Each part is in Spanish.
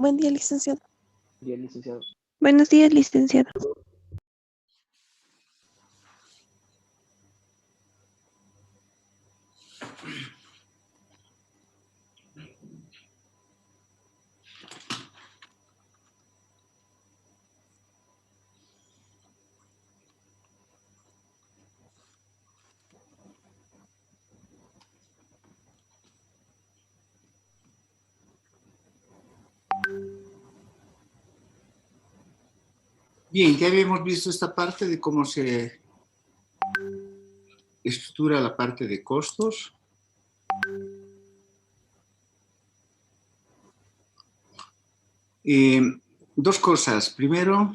Buen día, licenciado. Bien, licenciado. Buenos días, licenciado. Bien, ya habíamos visto esta parte de cómo se estructura la parte de costos. Dos cosas. Primero,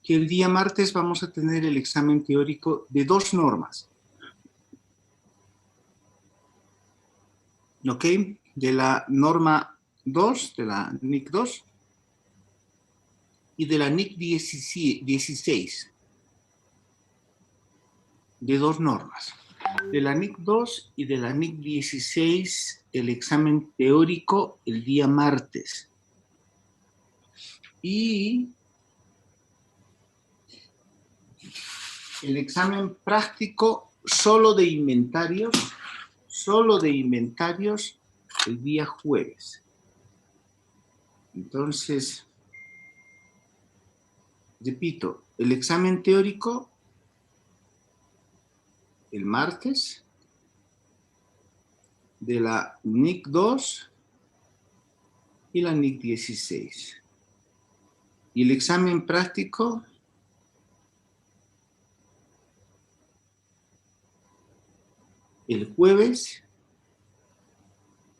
que el día martes vamos a tener el examen teórico de dos normas. ¿Ok? De la norma 2, de la NIC 2 y de la NIC 16. De dos normas. De la NIC 2 y de la NIC 16, el examen teórico el día martes. Y el examen práctico solo de inventarios el día jueves. Entonces, repito, el examen teórico el martes de la NIC 2 y la NIC 16. Y el examen práctico el jueves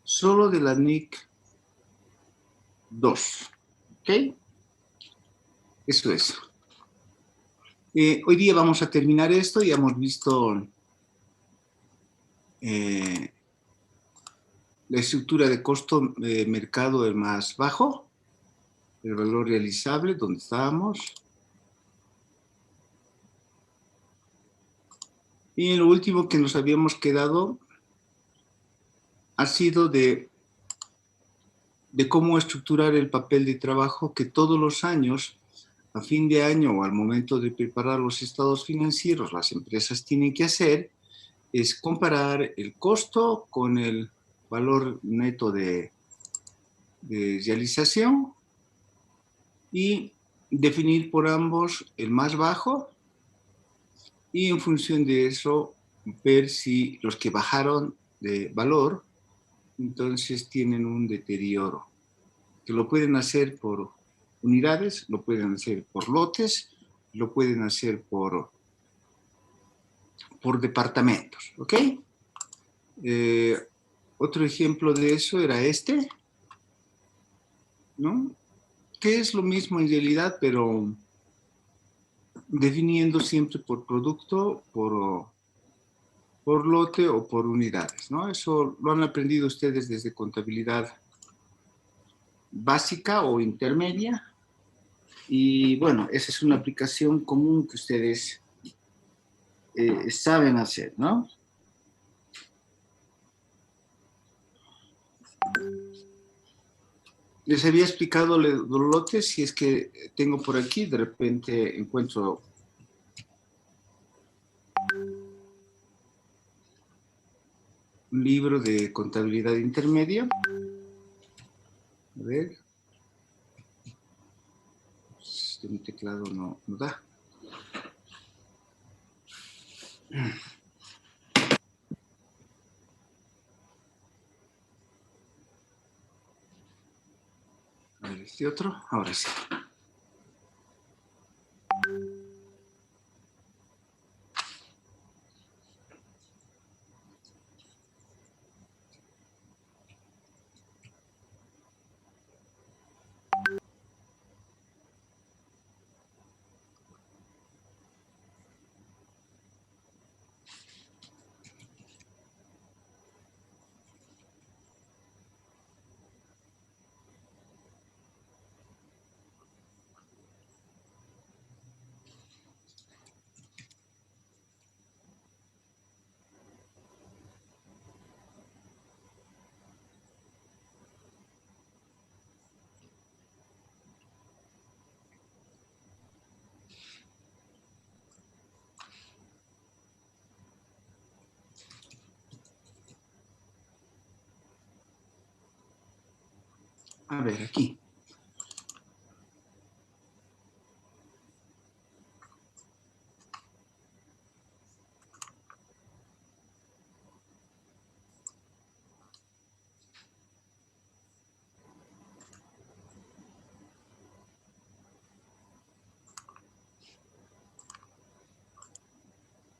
solo de la NIC 2. ¿Ok? Eso es. Hoy día vamos a terminar esto. Ya hemos visto la estructura de costo de mercado el más bajo, el valor realizable, donde estábamos. Y en lo último que nos habíamos quedado ha sido de cómo estructurar el papel de trabajo que todos los años, a fin de año o al momento de preparar los estados financieros, las empresas tienen que hacer, es comparar el costo con el valor neto de realización y definir por ambos el más bajo y en función de eso ver si los que bajaron de valor entonces tienen un deterioro, que lo pueden hacer por unidades, lo pueden hacer por lotes, lo pueden hacer por departamentos, ¿ok? Otro ejemplo de eso era este, ¿no? Que es lo mismo en realidad, pero definiendo siempre por producto, por lote o por unidades, ¿no? Eso lo han aprendido ustedes desde contabilidad básica o intermedia. Y bueno, esa es una aplicación común que ustedes saben hacer, ¿no? Les había explicado los lotes, si es que tengo por aquí, de repente encuentro un libro de contabilidad intermedia. A ver. Mi teclado no da. A ver, este otro, ahora sí. A ver, aquí.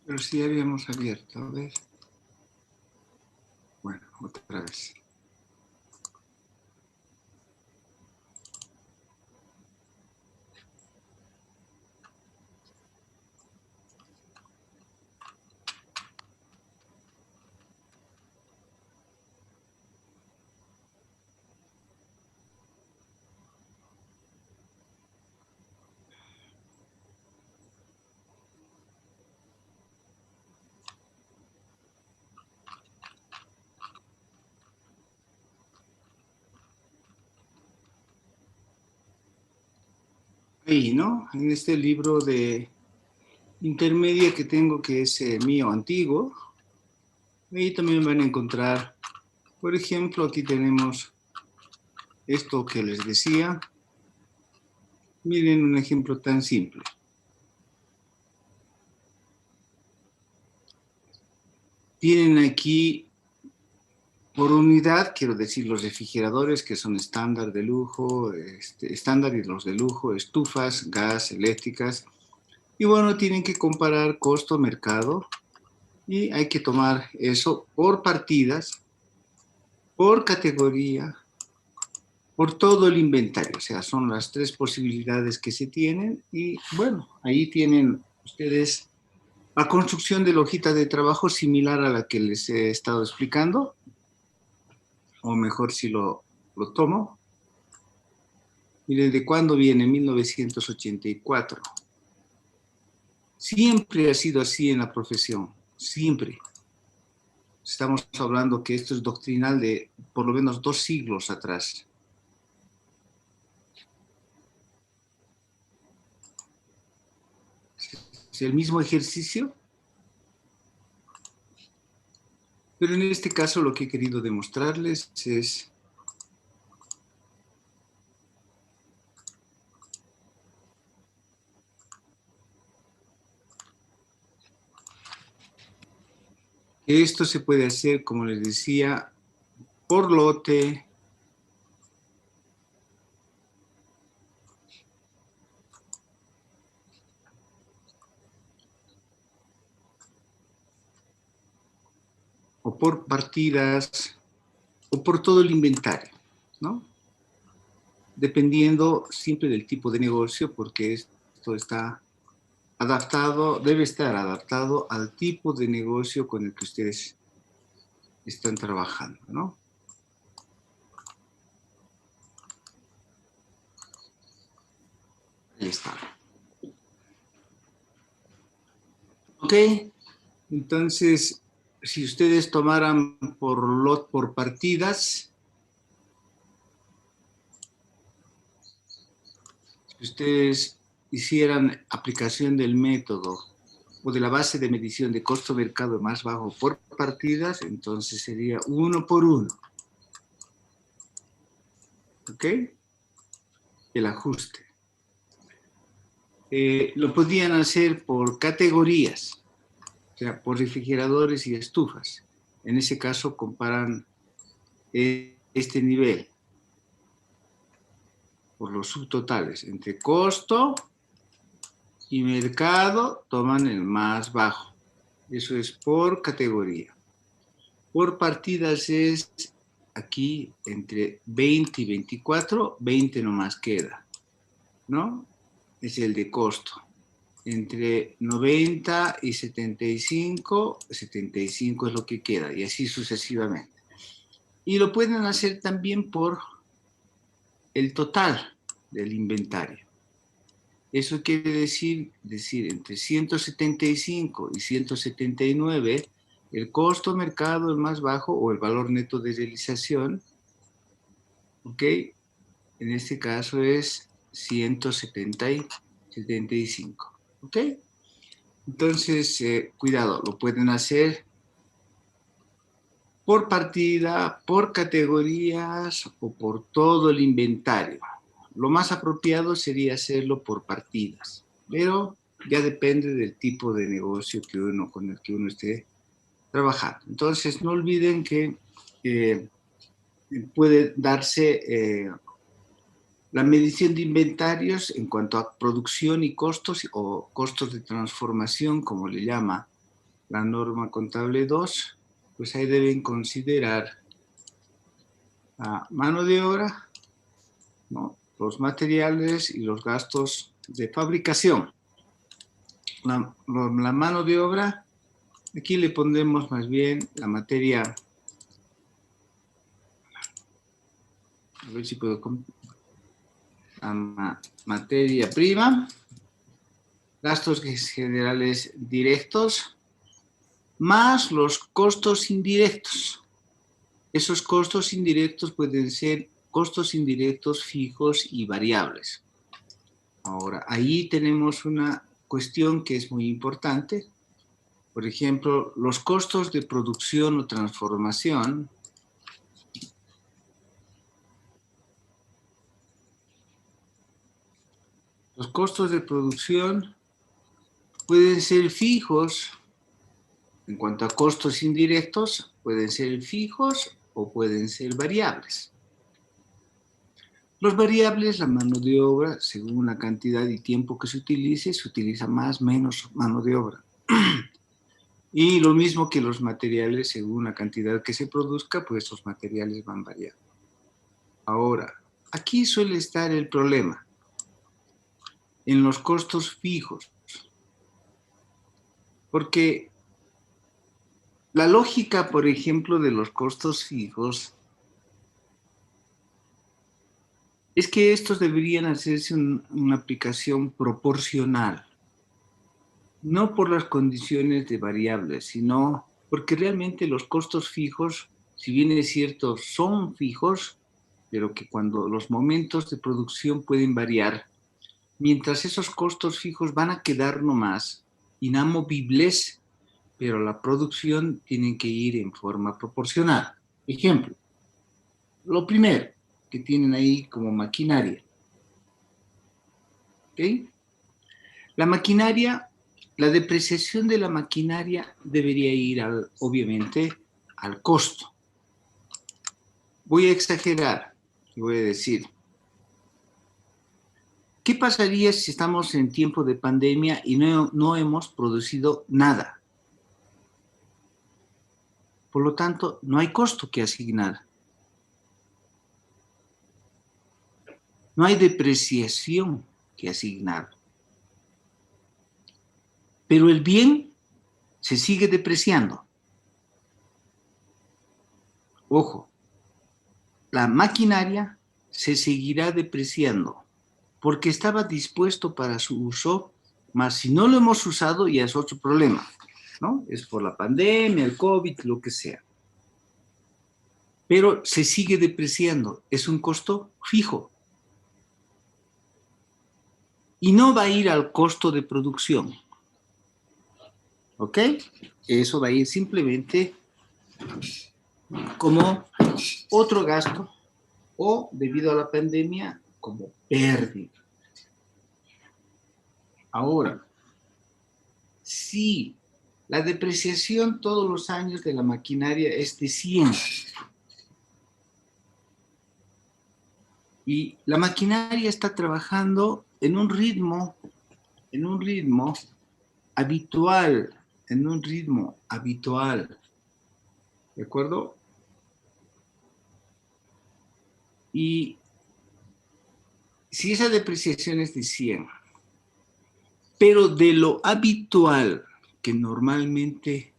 Pero sí habíamos abierto, a ver. Bueno, otra vez. Ahí, ¿no? En este libro de intermedia que tengo, que es mío antiguo, ahí también van a encontrar, por ejemplo, aquí tenemos esto que les decía. Miren un ejemplo tan simple. Tienen aquí, por unidad, quiero decir, los refrigeradores que son estándar de lujo, estándar y los de lujo, estufas, gas, eléctricas. Y bueno, tienen que comparar costo-mercado y hay que tomar eso por partidas, por categoría, por todo el inventario. O sea, son las tres posibilidades que se tienen y bueno, ahí tienen ustedes la construcción de la hojita de trabajo similar a la que les he estado explicando, o mejor si lo tomo. Miren, ¿de cuándo viene? 1984. Siempre ha sido así en la profesión, siempre. Estamos hablando que esto es doctrinal de por lo menos 2 siglos atrás. Es el mismo ejercicio, pero en este caso lo que he querido demostrarles es que esto se puede hacer, como les decía, por lote, o por partidas, o por todo el inventario, ¿no? Dependiendo siempre del tipo de negocio, porque esto está adaptado, debe estar adaptado al tipo de negocio con el que ustedes están trabajando, ¿no? Ahí está. Ok, entonces, si ustedes tomaran por partidas, si ustedes hicieran aplicación del método o de la base de medición de costo mercado más bajo por partidas, entonces sería 1 por 1. ¿Ok? El ajuste. Lo podían hacer por categorías, o sea, por refrigeradores y estufas. En ese caso comparan este nivel por los subtotales entre costo y mercado, toman el más bajo. Eso es por categoría. Por partidas es aquí entre 20 y 24, 20 nomás queda, ¿no? Es el de costo. Entre 90 y 75, 75 es lo que queda, y así sucesivamente. Y lo pueden hacer también por el total del inventario. Eso quiere decir entre 175 y 179, el costo mercado es más bajo o el valor neto de realización, ¿ok? En este caso es 175, ¿ok? Entonces, cuidado, lo pueden hacer por partida, por categorías o por todo el inventario. Lo más apropiado sería hacerlo por partidas, pero ya depende del tipo de negocio con el que uno esté trabajando. Entonces, no olviden que puede darse la medición de inventarios en cuanto a producción y costos o costos de transformación, como le llama la norma contable 2, pues ahí deben considerar a mano de obra, ¿no?, los materiales y los gastos de fabricación. La mano de obra, aquí le pondremos más bien la materia, a ver si puedo, la materia prima, gastos generales directos, más los costos indirectos. Esos costos indirectos pueden ser costos indirectos fijos y variables. Ahora, ahí tenemos una cuestión que es muy importante. Por ejemplo, los costos de producción o transformación los costos de producción pueden ser fijos. En cuanto a costos indirectos, pueden ser fijos o pueden ser variables. Los variables, la mano de obra, según la cantidad y tiempo que se utiliza más o menos mano de obra. Y lo mismo que los materiales, según la cantidad que se produzca, pues los materiales van variando. Ahora, aquí suele estar el problema en los costos fijos, porque la lógica, por ejemplo, de los costos fijos es que estos deberían hacerse una aplicación proporcional, no por las condiciones de variables, sino porque realmente los costos fijos, si bien es cierto, son fijos, pero que cuando los momentos de producción pueden variar, mientras esos costos fijos van a quedar nomás inamovibles, pero la producción tiene que ir en forma proporcional. Ejemplo, lo primero que tienen ahí como maquinaria. ¿Ok? La maquinaria, la depreciación de la maquinaria debería ir, obviamente, al costo. Voy a exagerar y voy a decir, ¿qué pasaría si estamos en tiempo de pandemia y no hemos producido nada? Por lo tanto, no hay costo que asignar. No hay depreciación que asignar. Pero el bien se sigue depreciando. Ojo, la maquinaria se seguirá depreciando porque estaba dispuesto para su uso, mas si no lo hemos usado ya es otro problema, ¿no? Es por la pandemia, el COVID, lo que sea. Pero se sigue depreciando, es un costo fijo. Y no va a ir al costo de producción. ¿Ok? Eso va a ir simplemente como otro gasto o, debido a la pandemia, como pérdida. Ahora, si la depreciación todos los años de la maquinaria es de 100 y la maquinaria está trabajando en un ritmo habitual, ¿de acuerdo? Y si esa depreciación es de 100, pero de lo habitual que normalmente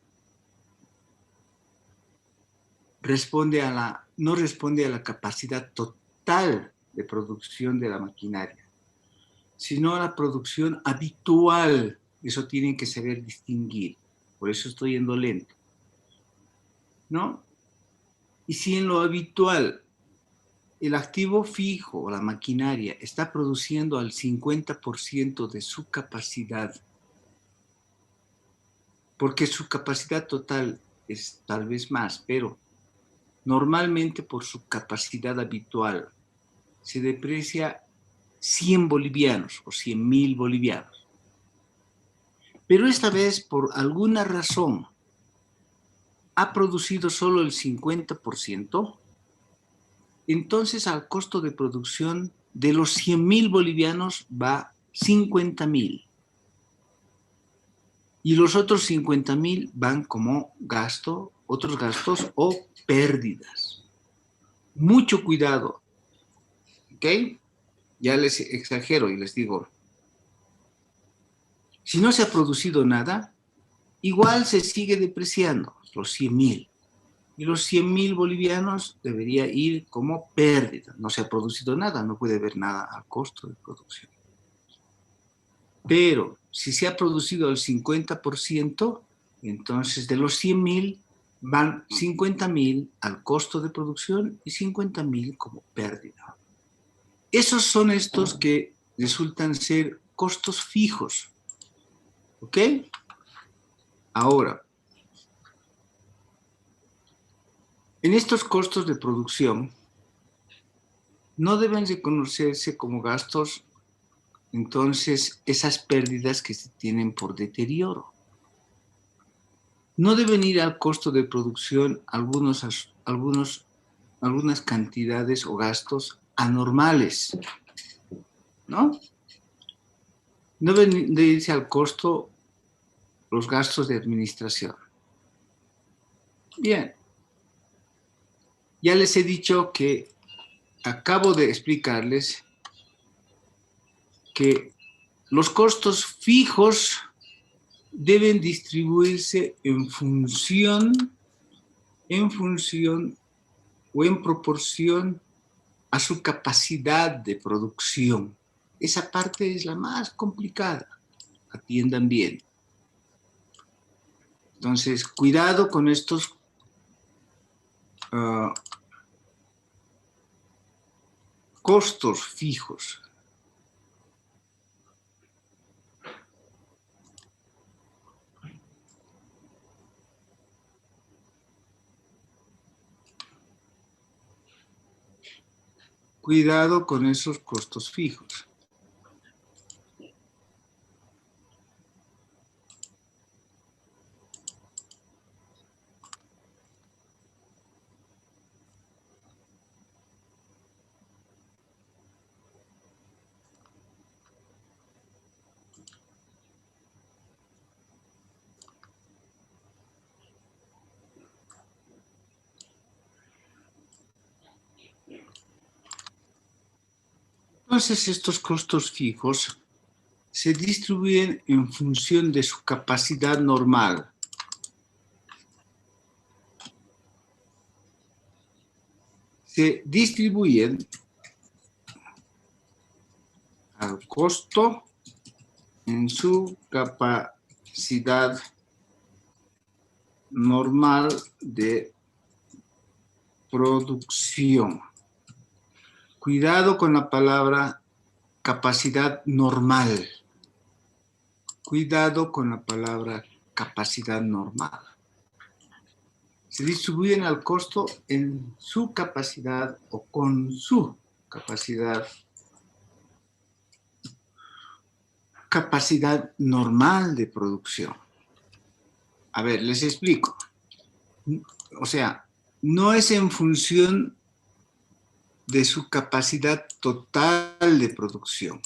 no responde a la capacidad total de producción de la maquinaria, sino a la producción habitual. Eso tienen que saber distinguir. Por eso estoy yendo lento, ¿no? Y si en lo habitual el activo fijo o la maquinaria está produciendo al 50% de su capacidad, porque su capacidad total es tal vez más, pero normalmente por su capacidad habitual, se deprecia 100 bolivianos o 100.000 bolivianos. Pero esta vez, por alguna razón, ha producido solo el 50%, entonces al costo de producción de los 100.000 bolivianos va 50.000. Y los otros 50.000 van como gasto, otros gastos o pérdidas. Mucho cuidado, ¿ok? Ya les exagero y les digo, si no se ha producido nada, igual se sigue depreciando los 100.000. Y los 100.000 bolivianos debería ir como pérdida. No se ha producido nada, no puede haber nada al costo de producción. Pero si se ha producido el 50%, entonces de los 100.000 van 50.000 al costo de producción y 50.000 como pérdida. Esos son estos que resultan ser costos fijos. ¿Ok? Ahora, en estos costos de producción no deben reconocerse como gastos, entonces, esas pérdidas que se tienen por deterioro. No deben ir al costo de producción algunas cantidades o gastos anormales, ¿no? No deben de irse al costo los gastos de administración. Bien. Ya les he dicho que acabo de explicarles que los costos fijos deben distribuirse en función o en proporción a su capacidad de producción. Esa parte es la más complicada. Atiendan bien. Entonces, cuidado con estos costos fijos. Cuidado con esos costos fijos. Entonces, estos costos fijos se distribuyen en función de su capacidad normal. Se distribuyen al costo en su capacidad normal de producción. Cuidado con la palabra capacidad normal. Cuidado con la palabra capacidad normal. Se distribuyen al costo en su capacidad o con su capacidad normal de producción. A ver, les explico. O sea, no es en función de su capacidad total de producción.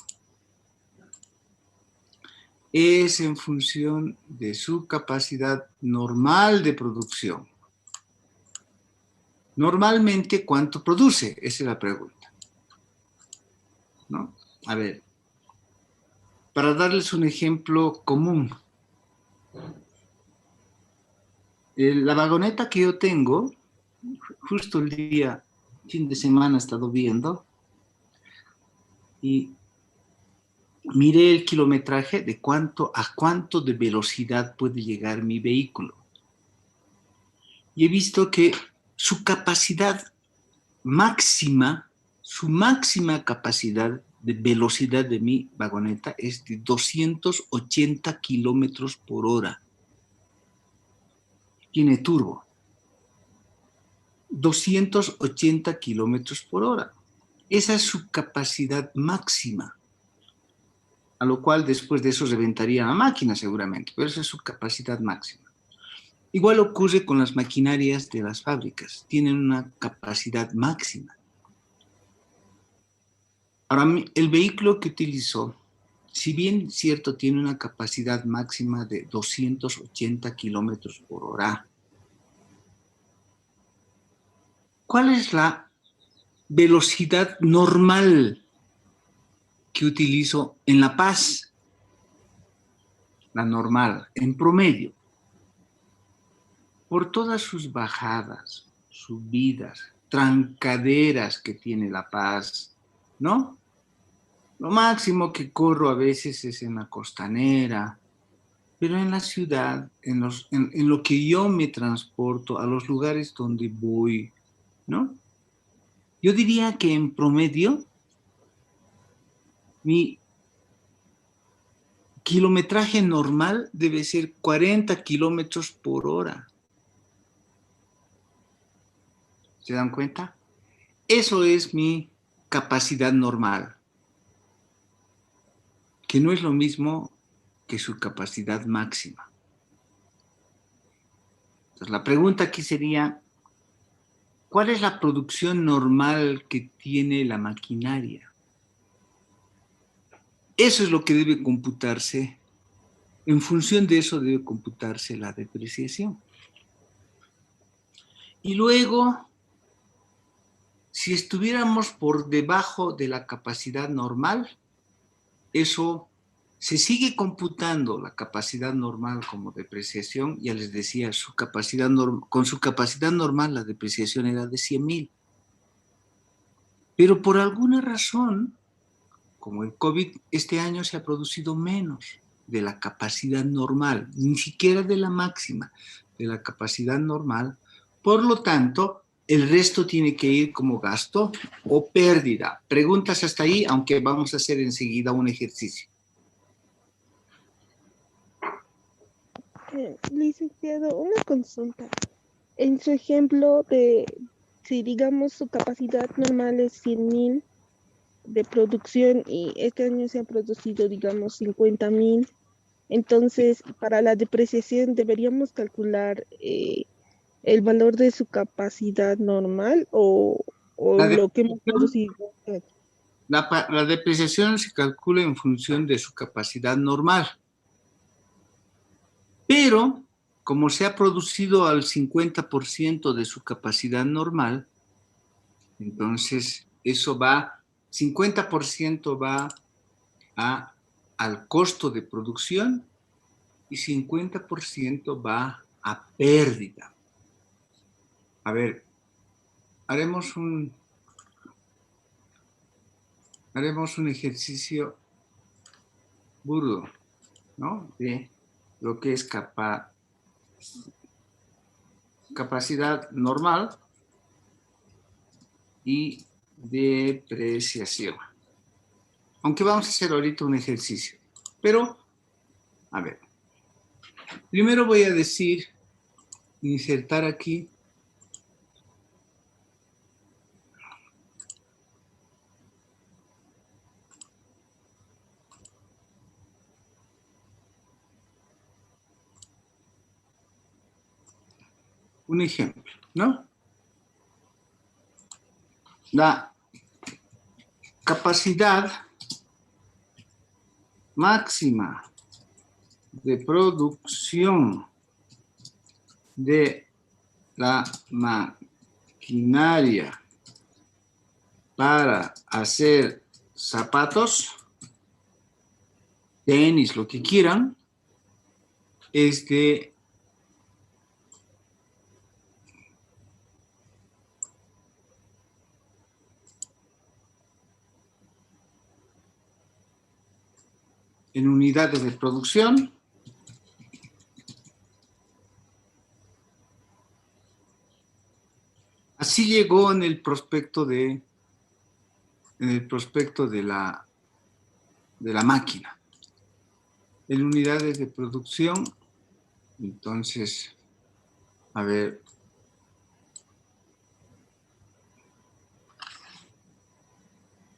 Es en función de su capacidad normal de producción. Normalmente, ¿cuánto produce? Esa es la pregunta, ¿no? A ver, para darles un ejemplo común. La vagoneta que yo tengo, justo el fin de semana he estado viendo, y miré el kilometraje de a cuánto de velocidad puede llegar mi vehículo. Y he visto que su capacidad máxima, su máxima capacidad de velocidad de mi vagoneta es de 280 kilómetros por hora. Tiene turbo. 280 kilómetros por hora. Esa es su capacidad máxima. A lo cual después de eso reventaría la máquina seguramente, pero esa es su capacidad máxima. Igual ocurre con las maquinarias de las fábricas. Tienen una capacidad máxima. Ahora, el vehículo que utilizó, si bien cierto, tiene una capacidad máxima de 280 kilómetros por hora, ¿cuál es la velocidad normal que utilizo en La Paz? La normal, en promedio. Por todas sus bajadas, subidas, trancaderas que tiene La Paz, ¿no? Lo máximo que corro a veces es en la costanera, pero en la ciudad, en lo que yo me transporto, a los lugares donde voy, ¿no? Yo diría que en promedio, mi kilometraje normal debe ser 40 kilómetros por hora. ¿Se dan cuenta? Eso es mi capacidad normal, que no es lo mismo que su capacidad máxima. Entonces, la pregunta aquí sería, ¿cuál es la producción normal que tiene la maquinaria? Eso es lo que debe computarse. En función de eso debe computarse la depreciación. Y luego, si estuviéramos por debajo de la capacidad normal, eso se sigue computando la capacidad normal como depreciación. Ya les decía, con su capacidad normal la depreciación era de 100,000. Pero por alguna razón, como el COVID, este año se ha producido menos de la capacidad normal, ni siquiera de la máxima, de la capacidad normal. Por lo tanto, el resto tiene que ir como gasto o pérdida. Preguntas hasta ahí, aunque vamos a hacer enseguida un ejercicio. Licenciado, una consulta. En su ejemplo de, si digamos su capacidad normal es 100.000 de producción y este año se han producido, digamos, 50.000, entonces para la depreciación deberíamos calcular el valor de su capacidad normal o La lo que hemos depreciación, producido. la depreciación se calcula en función de su capacidad normal, pero como se ha producido al 50% de su capacidad normal, entonces eso va, 50% va al costo de producción y 50% va a pérdida. A ver, haremos un ejercicio burdo, ¿no? De lo que es capacidad normal y depreciación. Aunque vamos a hacer ahorita un ejercicio. Pero, a ver, primero voy a decir, insertar aquí un ejemplo, ¿no? La capacidad máxima de producción de la maquinaria para hacer zapatos, tenis, lo que quieran, es de en unidades de producción, así llegó en el prospecto de la máquina. En unidades de producción, entonces, a ver,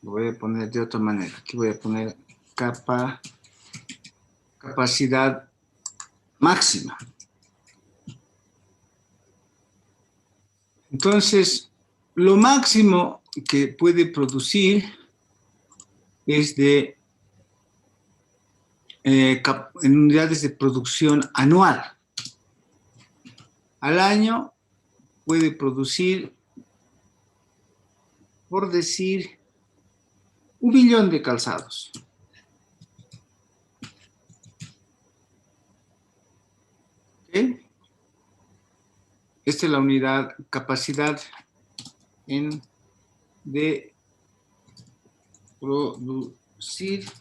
Lo voy a poner de otra manera. Aquí voy a poner capacidad máxima. Entonces, lo máximo que puede producir es de en unidades de producción anual. Al año puede producir, por decir, 1.000.000 de calzados. ¿Okay? Esta es la unidad, capacidad de producir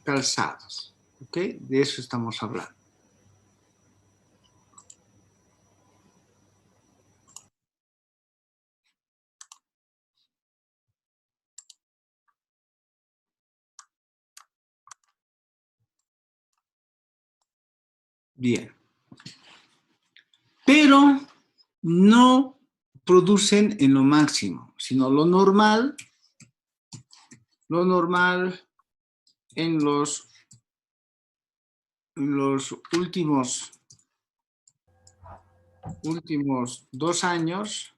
calzados. ¿Ok? De eso estamos hablando. Bien. Pero no producen en lo máximo, sino lo normal en los últimos 2 años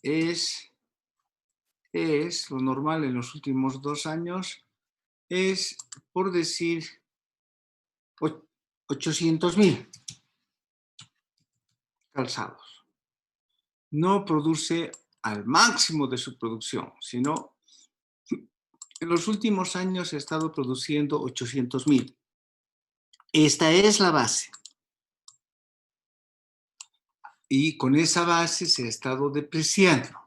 es lo normal en los últimos 2 años es, por decir, 800.000 calzados. No produce al máximo de su producción, sino en los últimos años ha estado produciendo 800.000. Esta es la base. Y con esa base se ha estado depreciando.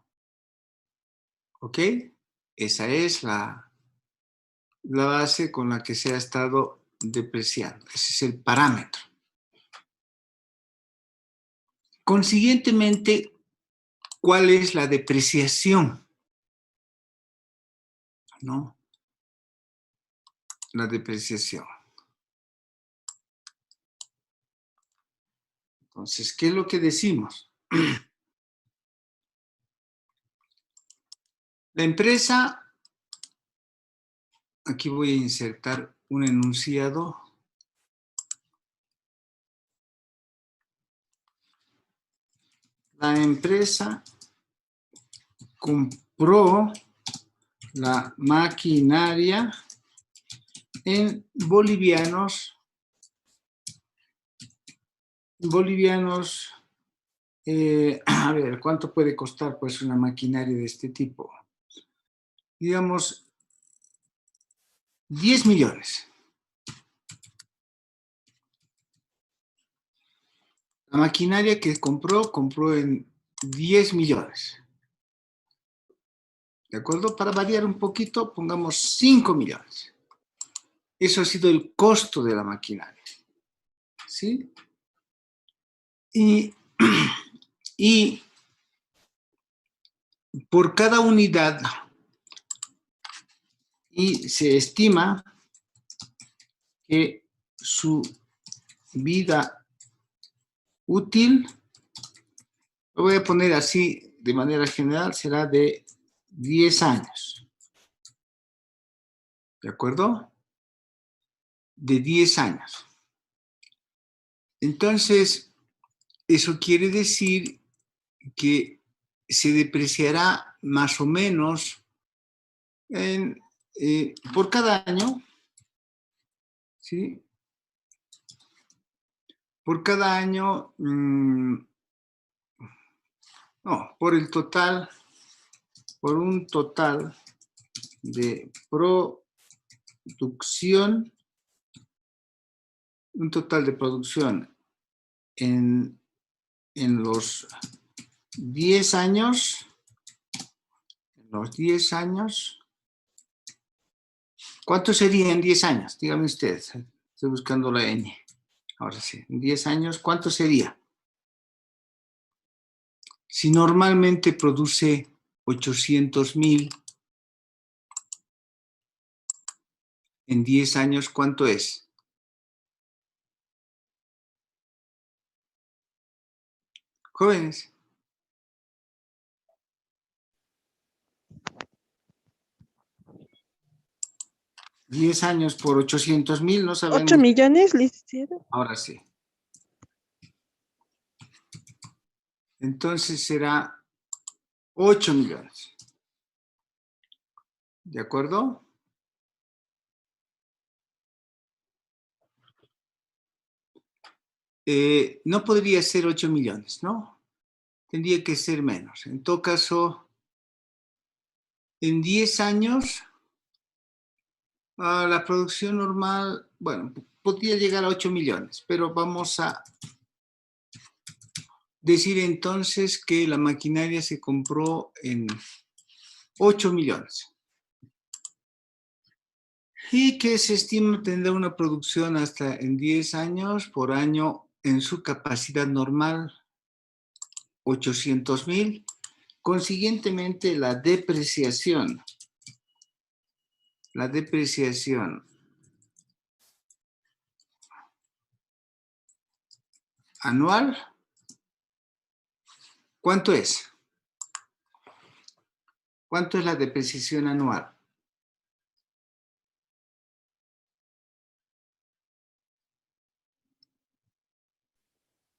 ¿Ok? Esa es la base con la que se ha estado depreciando. Ese es el parámetro. Consiguientemente, ¿cuál es la depreciación? ¿No? La depreciación. Entonces, ¿qué es lo que decimos? La empresa, aquí voy a insertar un enunciado. La empresa compró la maquinaria en bolivianos, a ver, ¿cuánto puede costar pues una maquinaria de este tipo? Digamos, 10 millones. La maquinaria que compró en 10 millones. ¿De acuerdo? Para variar un poquito, pongamos 5 millones. Eso ha sido el costo de la maquinaria. ¿Sí? Y por cada unidad, y se estima que su vida útil, lo voy a poner así de manera general, será de 10 años. ¿De acuerdo? De 10 años. Entonces, eso quiere decir que se depreciará más o menos por cada año, ¿sí? Por cada año, no, por un total de producción, en los 10 años, ¿cuánto sería en 10 años? Dígame usted, estoy buscando la N. Ahora sí, en 10 años, ¿cuánto sería? Si normalmente produce 800.000, en 10 años, ¿cuánto es? Jóvenes. 10 años por 800,000, no 8 sabemos. millones, licenciado. Ahora sí. Entonces será 8 millones. ¿De acuerdo? No podría ser 8 millones, ¿no? Tendría que ser menos. En todo caso, en 10 años, la producción normal, bueno, podría llegar a 8 millones, pero vamos a decir entonces que la maquinaria se compró en 8 millones. Y que se estima tendrá una producción hasta en 10 años por año en su capacidad normal, 800,000. Consiguientemente, la depreciación anual, ¿cuánto es? ¿Cuánto es la depreciación anual?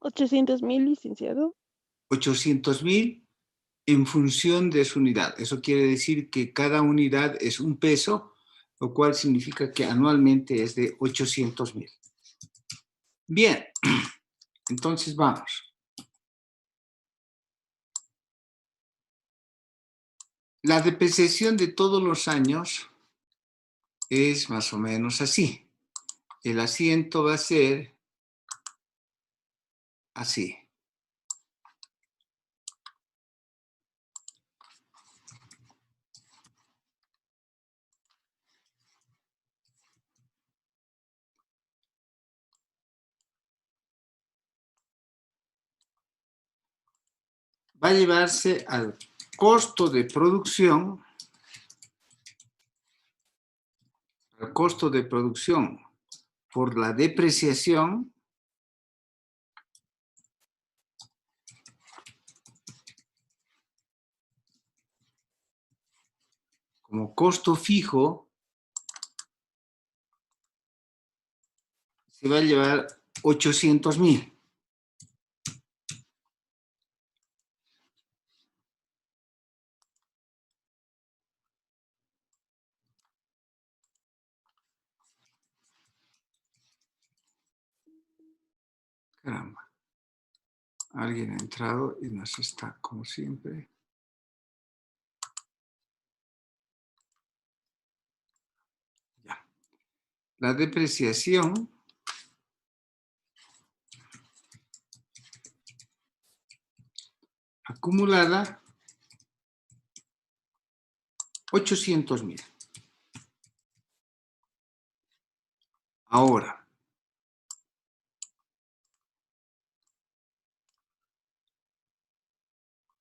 800,000, licenciado. 800,000 en función de su unidad. Eso quiere decir que cada unidad es un peso, lo cual significa que anualmente es de 800,000. Bien, entonces vamos. La depreciación de todos los años es más o menos así. El asiento va a ser así. Va a llevarse al costo de producción, por la depreciación como costo fijo, se va a llevar 800,000. Caramba. Alguien ha entrado y nos está, como siempre. Ya. La depreciación acumulada, 800,000. Ahora,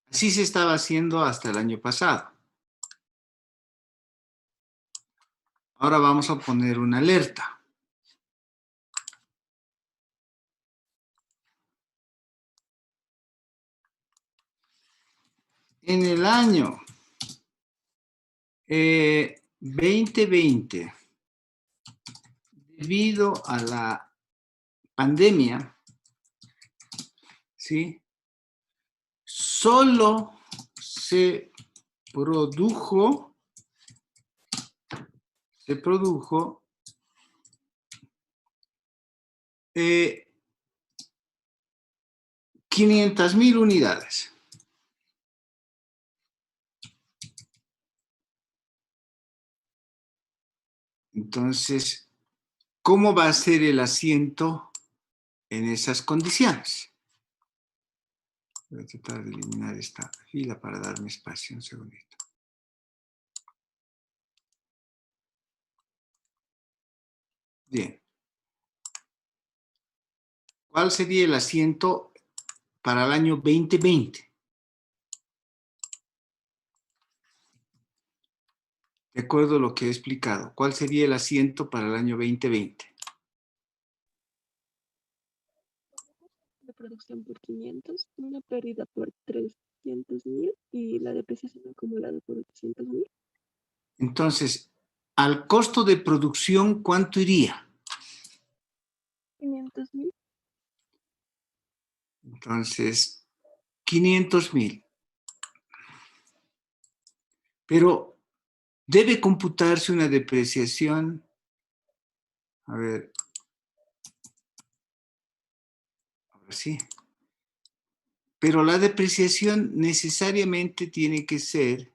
así se estaba haciendo hasta el año pasado. Ahora vamos a poner una alerta. En el año 2020, debido a la pandemia, ¿sí? Solo se produjo 500,000 unidades. Entonces, ¿cómo va a ser el asiento en esas condiciones? Voy a tratar de eliminar esta fila para darme espacio un segundito. Bien. ¿Cuál sería el asiento para el año 2020? De acuerdo a lo que he explicado, ¿cuál sería el asiento para el año 2020? De producción por 500, una pérdida por 300,000 y la depreciación acumulada por 800,000. Entonces, al costo de producción, ¿cuánto iría? 500.000. Entonces, 500.000. Pero debe computarse una depreciación. A ver. Ahora sí. Pero la depreciación necesariamente tiene que ser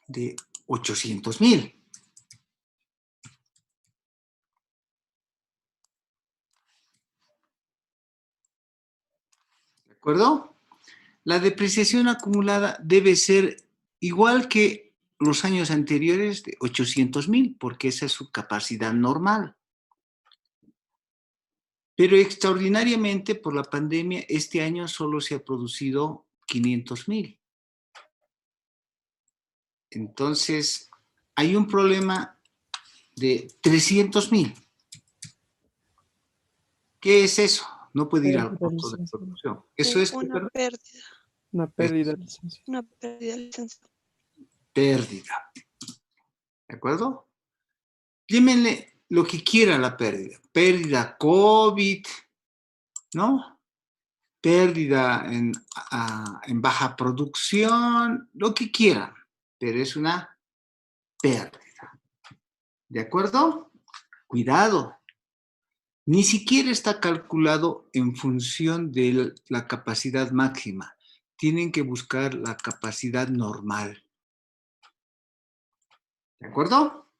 de 800.000. ¿De acuerdo? La depreciación acumulada debe ser igual que los años anteriores de 800.000, porque esa es su capacidad normal. Pero extraordinariamente por la pandemia, este año solo se ha producido 500.000. Entonces, hay un problema de 300.000. ¿Qué es eso? No puede ir al costo de producción. Eso es una pérdida. Una pérdida de licencia. Una pérdida de licencia. Pérdida. ¿De acuerdo? Llámenle lo que quiera la pérdida. Pérdida COVID, ¿no? Pérdida en baja producción, lo que quieran, pero es una pérdida. ¿De acuerdo? Cuidado. Ni siquiera está calculado en función de la capacidad máxima. Tienen que buscar la capacidad normal. ¿De acuerdo?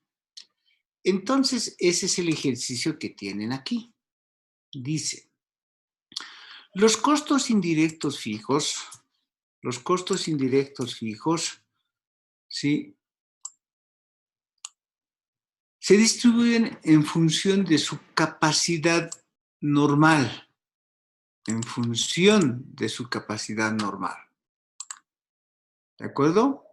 Entonces, ese es el ejercicio que tienen aquí. Dice, los costos indirectos fijos, ¿sí? Se distribuyen en función de su capacidad normal. En función de su capacidad normal. ¿De acuerdo?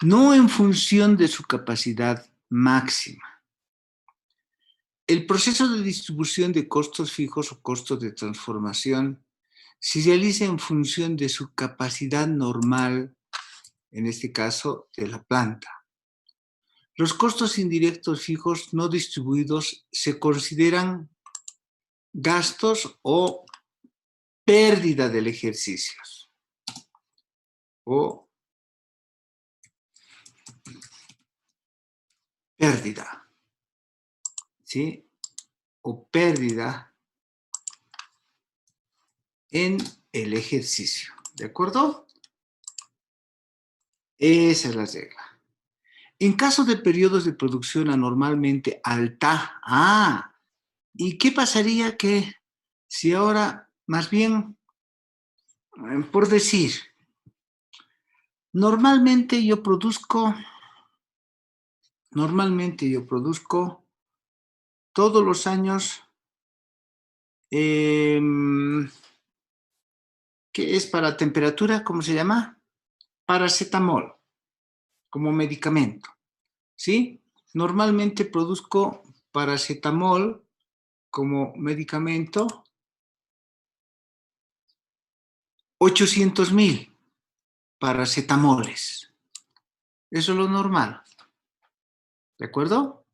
No en función de su capacidad máxima. El proceso de distribución de costos fijos o costos de transformación se realiza en función de su capacidad normal, en este caso, de la planta. Los costos indirectos fijos no distribuidos se consideran gastos o pérdida del ejercicio. O pérdida. ¿Sí? O pérdida en el ejercicio. ¿De acuerdo? Esa es la regla. En caso de periodos de producción anormalmente alta, ¿y qué pasaría que si ahora, más bien, por decir, normalmente yo produzco todos los años, ¿qué es para temperatura? ¿Cómo se llama? Paracetamol, como medicamento, ¿sí? Normalmente produzco paracetamol como medicamento 800.000 paracetamoles. Eso es lo normal. ¿De acuerdo?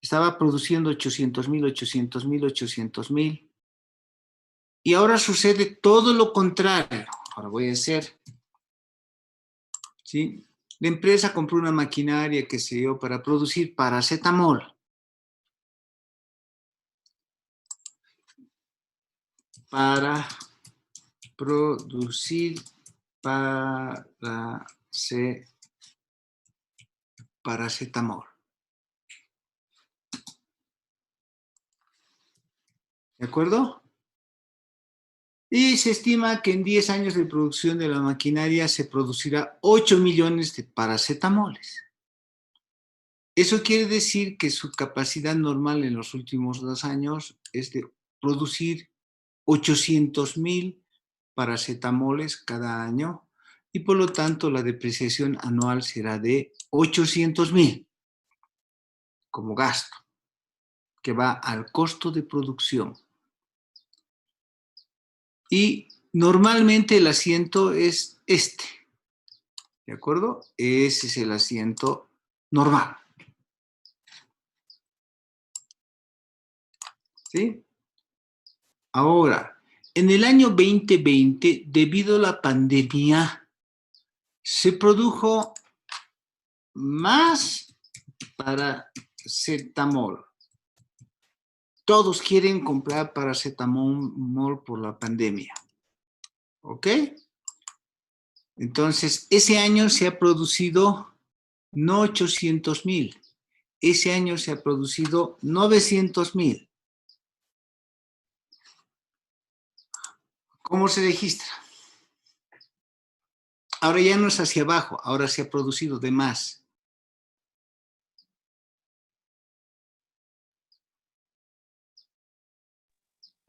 Estaba produciendo 800.000. Y ahora sucede todo lo contrario. Ahora voy a hacer, ¿sí? La empresa compró una maquinaria, qué sé yo, para producir paracetamol. Para producir paracetamol. ¿De acuerdo? Y se estima que en 10 años de producción de la maquinaria se producirá 8 millones de paracetamoles. Eso quiere decir que su capacidad normal en los últimos 2 años es de producir 800.000 paracetamoles cada año y por lo tanto la depreciación anual será de 800.000 como gasto. ¿Ok? que va al costo de producción. Y normalmente el asiento es este, ¿de acuerdo? Ese es el asiento normal. ¿Sí? Ahora, en el año 2020, debido a la pandemia, se produjo más paracetamol. Todos quieren comprar paracetamol por la pandemia. ¿Ok? Entonces, ese año se ha producido no 800,000. Ese año se ha producido 900,000. ¿Cómo se registra? Ahora ya no es hacia abajo, ahora se ha producido de más.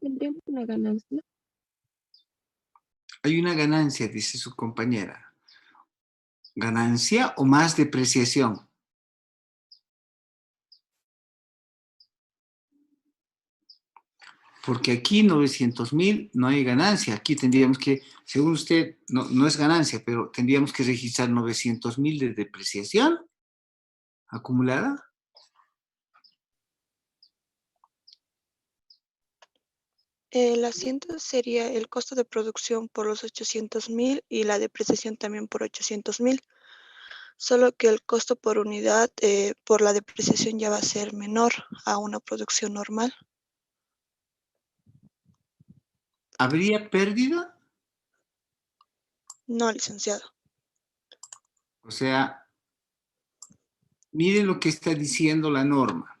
Tendríamos una ganancia. Hay una ganancia, dice su compañera. ¿Ganancia o más depreciación? Porque aquí 900,000 no hay ganancia. Aquí tendríamos que, según usted, no es ganancia, pero tendríamos que registrar 900,000 de depreciación acumulada. El asiento sería el costo de producción por los 800,000 y la depreciación también por 800,000. Solo que el costo por unidad por la depreciación ya va a ser menor a una producción normal. ¿Habría pérdida? No, licenciado. O sea, miren lo que está diciendo la norma.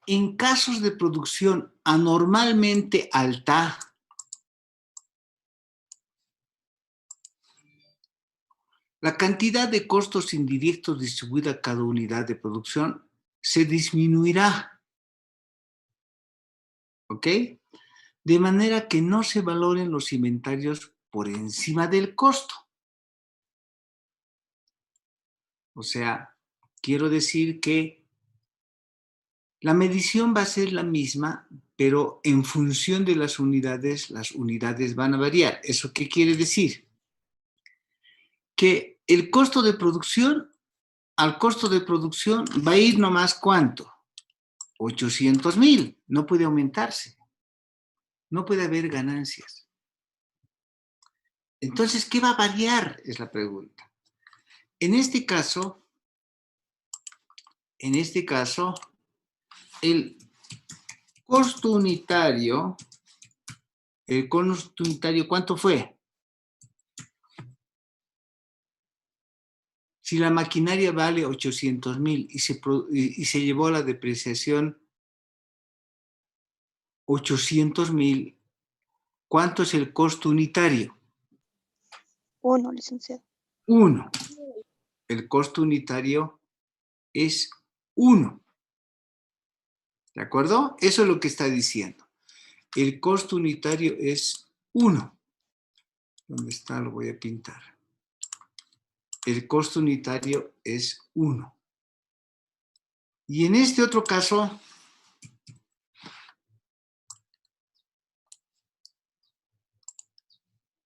En casos de producción anormalmente alta, la cantidad de costos indirectos distribuida a cada unidad de producción se disminuirá. ¿Ok? De manera que no se valoren los inventarios por encima del costo. O sea, quiero decir que la medición va a ser la misma, pero en función de las unidades van a variar. ¿Eso qué quiere decir? Que el costo de producción, al costo de producción va a ir nomás ¿cuánto? 800,000. No puede aumentarse. No puede haber ganancias. Entonces, ¿qué va a variar? Es la pregunta. En este caso, el costo unitario, ¿cuánto fue? Si la maquinaria vale 800,000 y se llevó a la depreciación 800,000, ¿cuánto es el costo unitario? 1, licenciado. 1. El costo unitario es 1. ¿De acuerdo? Eso es lo que está diciendo. El costo unitario es 1. ¿Dónde está? Lo voy a pintar. El costo unitario es 1. Y en este otro caso,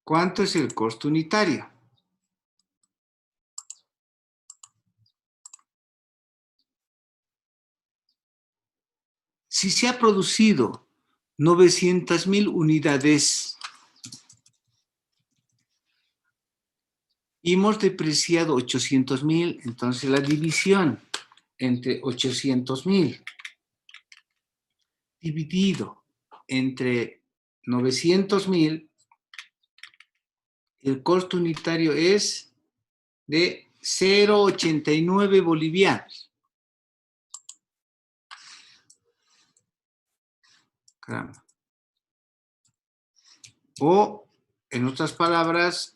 ¿cuánto es el costo unitario? Si se ha producido 900,000 unidades y hemos depreciado 800,000, entonces la división entre 800,000 dividido entre 900,000, el costo unitario es de 0,89 bolivianos. Caramba. O, en otras palabras,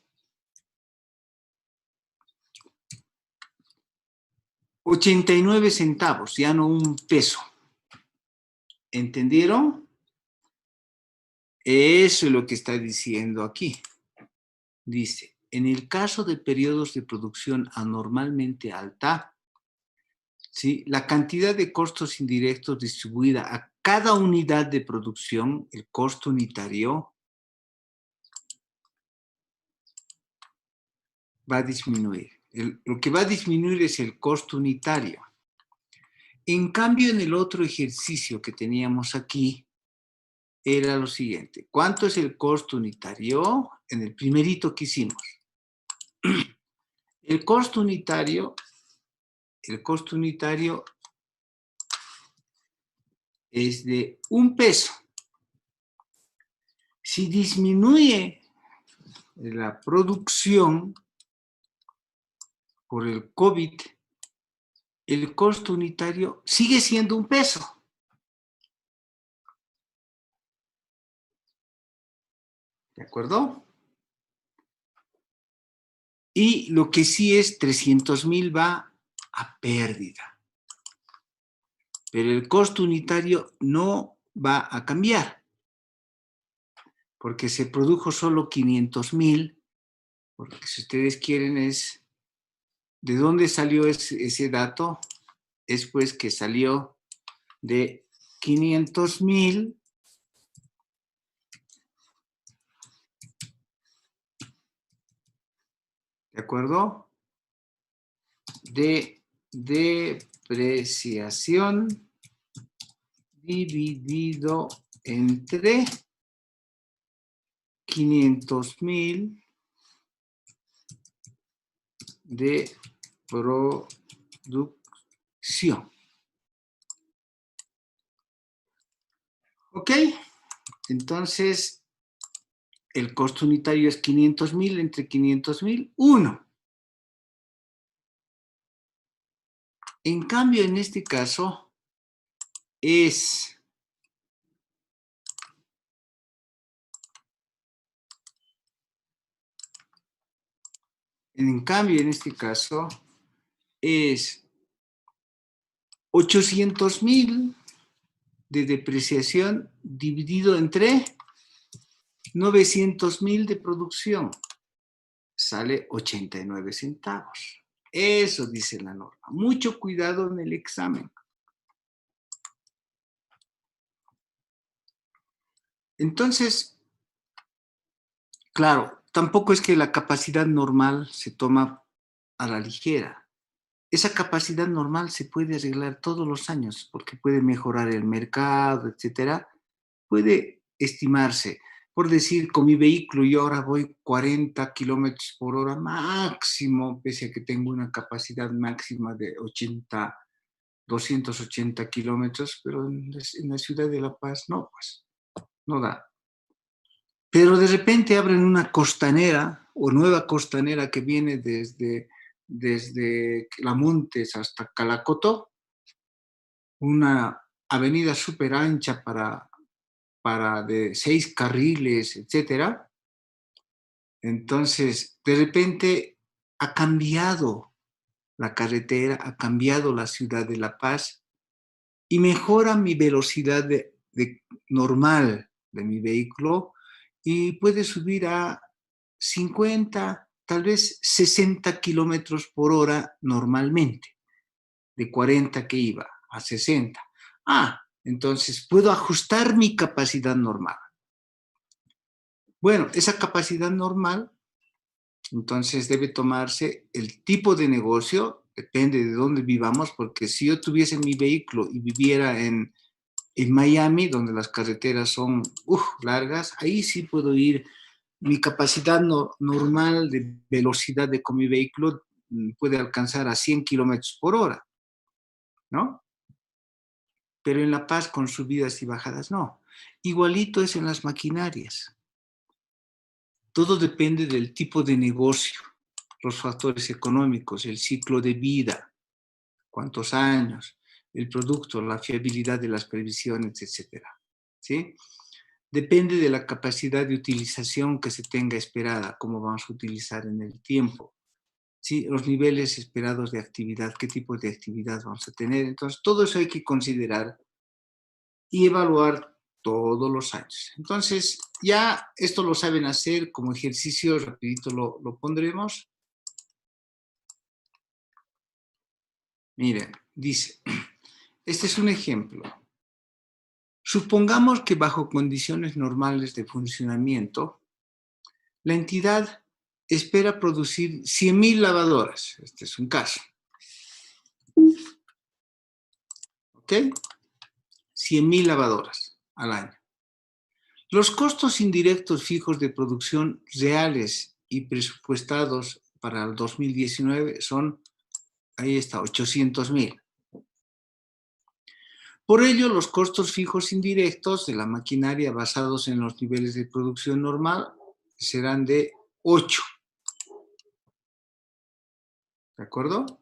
89 centavos, ya no un peso. ¿Entendieron? Eso es lo que está diciendo aquí. Dice, en el caso de periodos de producción anormalmente alta, ¿sí? La cantidad de costos indirectos distribuida a cada unidad de producción, el costo unitario, va a disminuir. Lo que va a disminuir es el costo unitario. En cambio, en el otro ejercicio que teníamos aquí, era lo siguiente. ¿Cuánto es el costo unitario? En el primerito que hicimos. El costo unitario es de 1 peso. Si disminuye la producción por el COVID, el costo unitario sigue siendo 1 peso. ¿De acuerdo? Y lo que sí es 300,000 va a pérdida. Pero el costo unitario no va a cambiar. Porque se produjo solo 500,000. Porque si ustedes quieren es... ¿De dónde salió ese dato? Es pues que salió de 500,000 ¿de acuerdo? De depreciación dividido entre 500,000 de producción. ¿Ok? Entonces, el costo unitario es 500,000 entre 500,000, 1. En cambio, en este caso, es... En cambio, en este caso, es 800,000 de depreciación dividido entre 900,000 de producción. Sale 89 centavos. Eso dice la norma. Mucho cuidado en el examen. Entonces, claro, tampoco es que la capacidad normal se toma a la ligera. Esa capacidad normal se puede arreglar todos los años porque puede mejorar el mercado, etcétera. Puede estimarse. Por decir, con mi vehículo yo ahora voy 40 kilómetros por hora máximo, pese a que tengo una capacidad máxima de 280 kilómetros, pero en la ciudad de La Paz no, pues, no da. Pero de repente abren una costanera o nueva costanera que viene desde La Montes hasta Calacoto, una avenida súper ancha para de 6 carriles, etcétera. Entonces, de repente ha cambiado la carretera, ha cambiado la ciudad de La Paz y mejora mi velocidad normal de mi vehículo y puede subir a 50, tal vez 60 kilómetros por hora normalmente, de 40 que iba a 60. Entonces puedo ajustar mi capacidad normal. Bueno, esa capacidad normal, entonces debe tomarse el tipo de negocio, depende de dónde vivamos, porque si yo tuviese mi vehículo y viviera en Miami, donde las carreteras son largas, ahí sí puedo ir. Mi capacidad normal de velocidad con mi vehículo puede alcanzar a 100 kilómetros por hora, ¿no? Pero en La Paz con subidas y bajadas no. Igualito es en las maquinarias. Todo depende del tipo de negocio, los factores económicos, el ciclo de vida, cuántos años, el producto, la fiabilidad de las previsiones, etcétera, ¿sí? Depende de la capacidad de utilización que se tenga esperada, cómo vamos a utilizar en el tiempo, ¿sí? Los niveles esperados de actividad, qué tipo de actividad vamos a tener. Entonces, todo eso hay que considerar y evaluar todos los años. Entonces, ya esto lo saben hacer como ejercicio, rapidito lo pondremos. Miren, dice, este es un ejemplo. Supongamos que bajo condiciones normales de funcionamiento, la entidad espera producir 100.000 lavadoras. Este es un caso. ¿Ok? 100.000 lavadoras al año. Los costos indirectos fijos de producción reales y presupuestados para el 2019 son, ahí está, 800.000. Por ello, los costos fijos indirectos de la maquinaria basados en los niveles de producción normal serán de 8. ¿De acuerdo?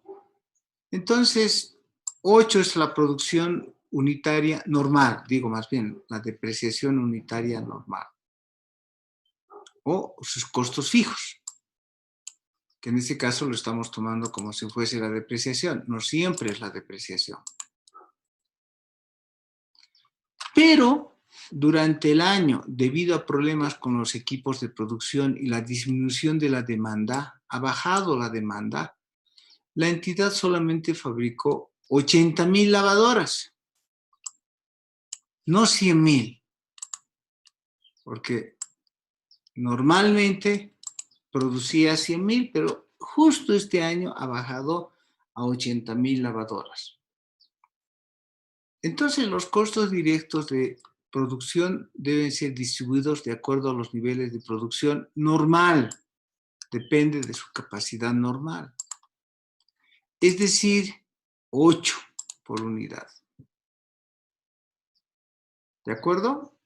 Entonces, 8 es la producción unitaria normal, digo más bien, la depreciación unitaria normal. O sus costos fijos, que en este caso lo estamos tomando como si fuese la depreciación. No siempre es la depreciación. Pero durante el año, debido a problemas con los equipos de producción y la disminución de la demanda, ha bajado la demanda, la entidad solamente fabricó 80.000 lavadoras, no 100.000, porque normalmente producía 100.000, pero justo este año ha bajado a 80.000 lavadoras. Entonces, los costos directos de producción deben ser distribuidos de acuerdo a los niveles de producción normal. Depende de su capacidad normal. Es decir, 8 por unidad. ¿De acuerdo?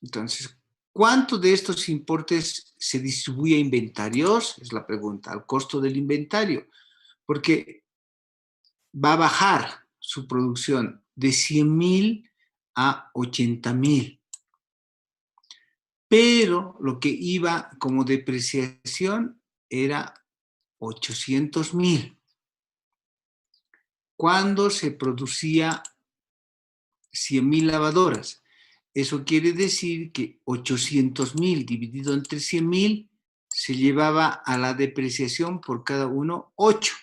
Entonces, ¿cuánto de estos importes se distribuye a inventarios? Es la pregunta, al costo del inventario. Porque va a bajar su producción de 100.000 a 80.000. Pero lo que iba como depreciación era 800.000. Cuando se producía 100.000 lavadoras. Eso quiere decir que 800.000 dividido entre 100.000 se llevaba a la depreciación por cada uno 8.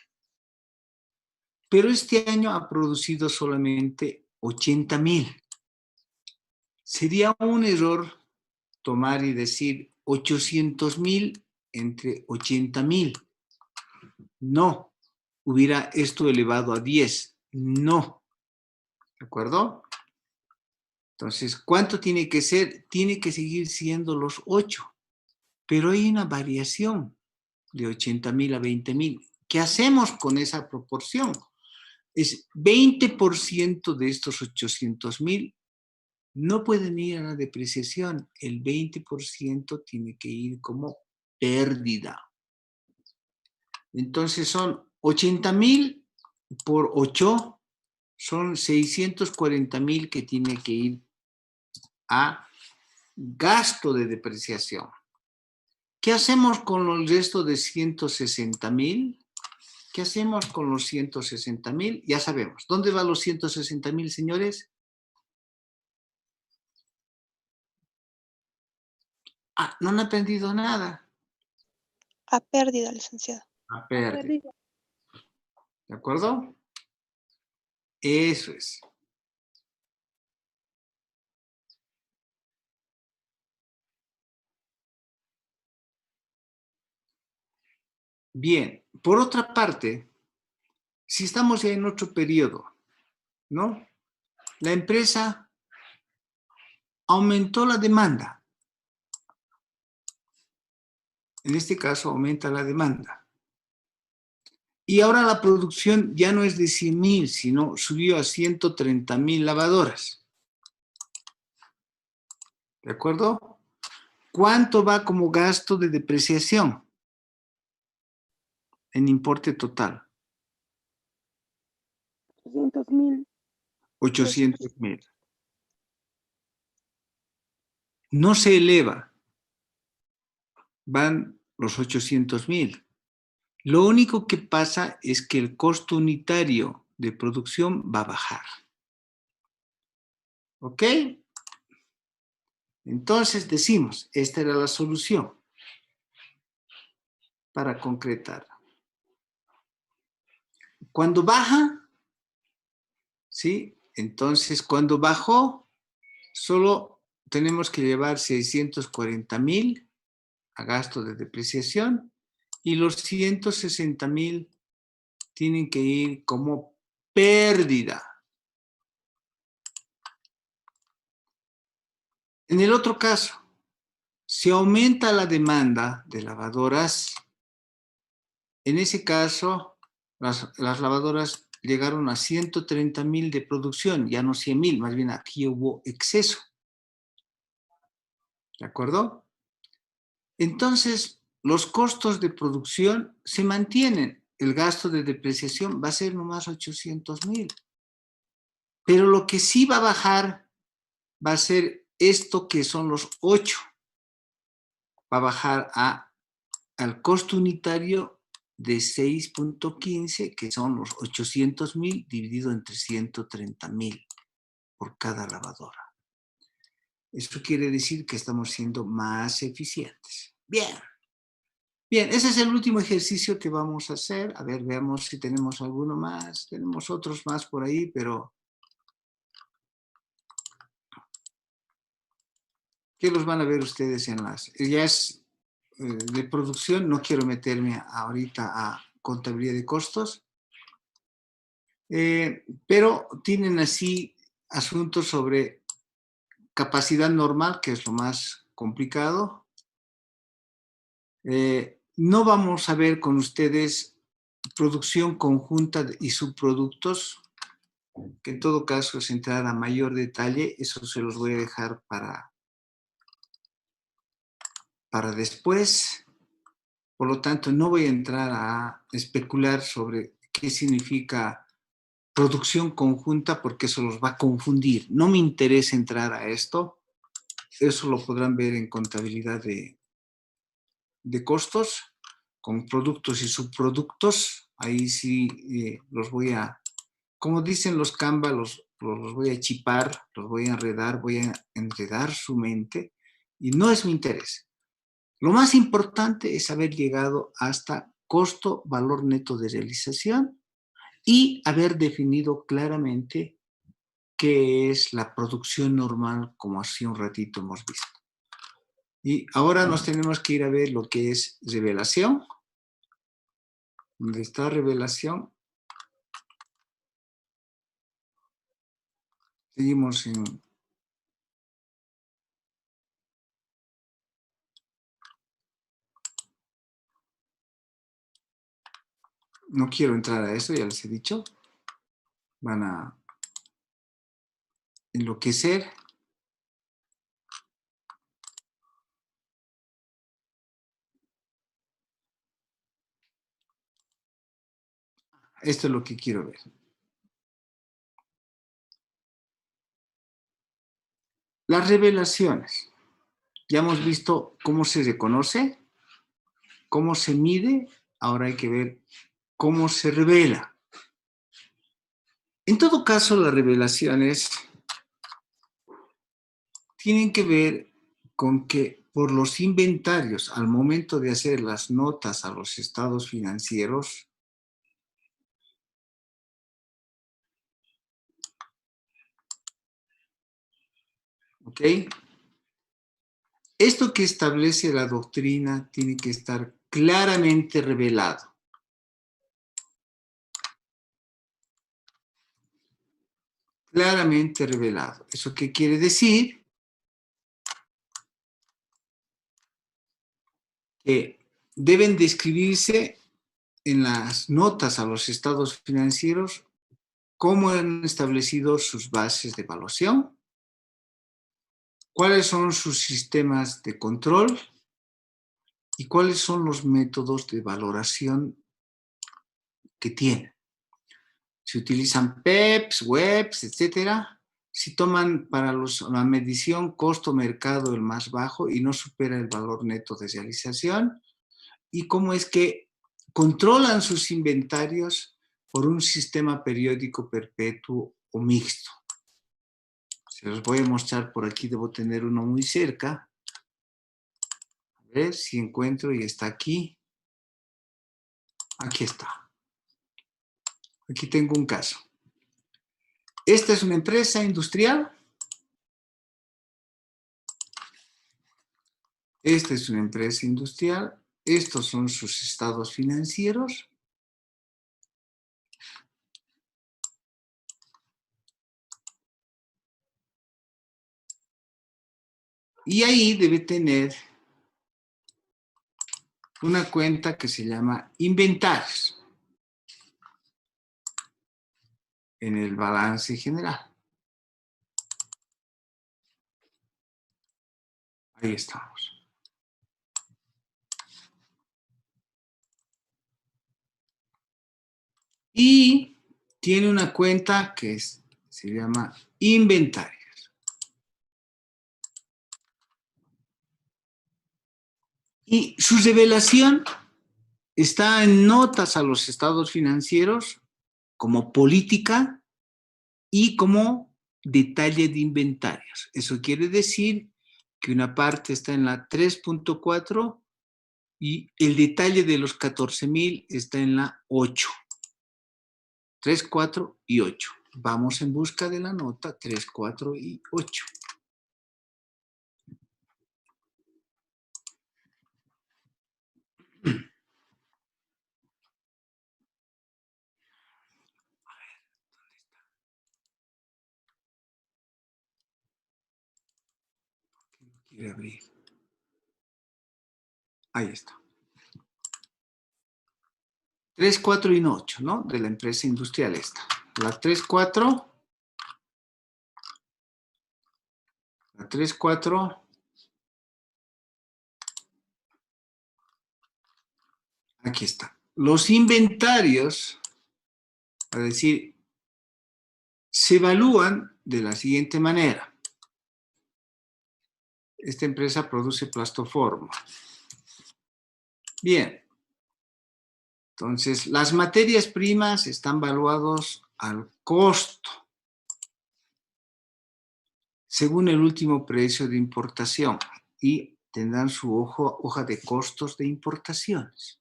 Pero este año ha producido solamente 80.000. Sería un error tomar y decir 800.000 entre 80.000. No. Hubiera esto elevado a 10. No. ¿De acuerdo? Entonces, ¿cuánto tiene que ser? Tiene que seguir siendo los 8. Pero hay una variación de 80.000 a 20.000. ¿Qué hacemos con esa proporción? Es 20% de estos 800.000 no pueden ir a la depreciación. El 20% tiene que ir como pérdida. Entonces son 80.000 por 8, son 640.000 que tiene que ir a gasto de depreciación. ¿Qué hacemos con el resto de 160.000? ¿Qué hacemos con los 160.000? Ya sabemos. ¿Dónde van los 160.000, señores? Ah, no han aprendido nada. A pérdida, licenciado. A pérdida. ¿De acuerdo? Eso es. Bien, por otra parte, si estamos ya en otro periodo, ¿no? La empresa aumentó la demanda. En este caso, aumenta la demanda. Y ahora la producción ya no es de 100.000, sino subió a 130.000 lavadoras. ¿De acuerdo? ¿Cuánto va como gasto de depreciación en importe total? 800.000. 800.000. No se eleva. Van los 800.000. Lo único que pasa es que el costo unitario de producción va a bajar. ¿Ok? Entonces decimos, esta era la solución para concretar. Cuando baja, ¿sí? Entonces, cuando bajó, solo tenemos que llevar 640,000 a gasto de depreciación y los 160,000 tienen que ir como pérdida. En el otro caso, si aumenta la demanda de lavadoras, en ese caso, las lavadoras llegaron a 130,000 de producción, ya no 100,000, más bien aquí hubo exceso. ¿De acuerdo? Entonces, los costos de producción se mantienen. El gasto de depreciación va a ser nomás 800,000. Pero lo que sí va a bajar va a ser esto que son los 8. Va a bajar al costo unitario de 6.15, que son los 800,000 dividido entre 130,000 por cada lavadora. Eso quiere decir que estamos siendo más eficientes. Bien. Bien, ese es el último ejercicio que vamos a hacer. A ver, veamos si tenemos alguno más. Tenemos otros más por ahí, pero ¿qué los van a ver ustedes en las? Ya es de producción, no quiero meterme ahorita a contabilidad de costos, pero tienen así asuntos sobre capacidad normal, que es lo más complicado. No vamos a ver con ustedes producción conjunta y subproductos, que en todo caso es entrar a mayor detalle, eso se los voy a dejar para después. Por lo tanto, no voy a entrar a especular sobre qué significa producción conjunta porque eso los va a confundir. No me interesa entrar a esto. Eso lo podrán ver en contabilidad de costos, con productos y subproductos. Ahí sí los voy a, como dicen los Canva, los voy a chipar, los voy a enredar, voy a enredar su mente y no es mi interés. Lo más importante es haber llegado hasta costo, valor neto de realización y haber definido claramente qué es la producción normal, como hace un ratito hemos visto. Y ahora nos tenemos que ir a ver lo que es revelación. ¿Dónde está revelación? Seguimos en... No quiero entrar a eso, ya les he dicho. Van a enloquecer. Esto es lo que quiero ver. Las revelaciones. Ya hemos visto cómo se reconoce, cómo se mide. Ahora hay que ver cómo se revela. En todo caso, las revelaciones tienen que ver con que por los inventarios, al momento de hacer las notas a los estados financieros, ¿ok? Esto que establece la doctrina tiene que estar claramente revelado. Claramente revelado. ¿Eso qué quiere decir? Que deben describirse en las notas a los estados financieros cómo han establecido sus bases de evaluación, cuáles son sus sistemas de control y cuáles son los métodos de valoración que tienen. Si utilizan PEPs, WEPs, etcétera, si toman para la medición costo-mercado el más bajo y no supera el valor neto de realización, y cómo es que controlan sus inventarios por un sistema periódico perpetuo o mixto. Se los voy a mostrar por aquí, debo tener uno muy cerca. A ver si encuentro y está aquí. Aquí está. Aquí tengo un caso. Esta es una empresa industrial. Esta es una empresa industrial. Estos son sus estados financieros. Y ahí debe tener una cuenta que se llama inventarios en el balance general. Ahí estamos. Y tiene una cuenta que se llama inventarios. Y su revelación está en notas a los estados financieros como política y como detalle de inventarios. Eso quiere decir que una parte está en la 3.4 y el detalle de los 14,000 está en la 8. 3, 4 y 8. Vamos en busca de la nota 3, 4 y 8. Quiere abrir. Ahí está. 3, 4 y 8, ¿no? De la empresa industrial esta. La 3, 4. La 3, 4. Aquí está. Los inventarios, es decir, se evalúan de la siguiente manera. Esta empresa produce plastoforma. Bien. Entonces, las materias primas están valuadas al costo, según el último precio de importación, y tendrán su hoja de costos de importaciones,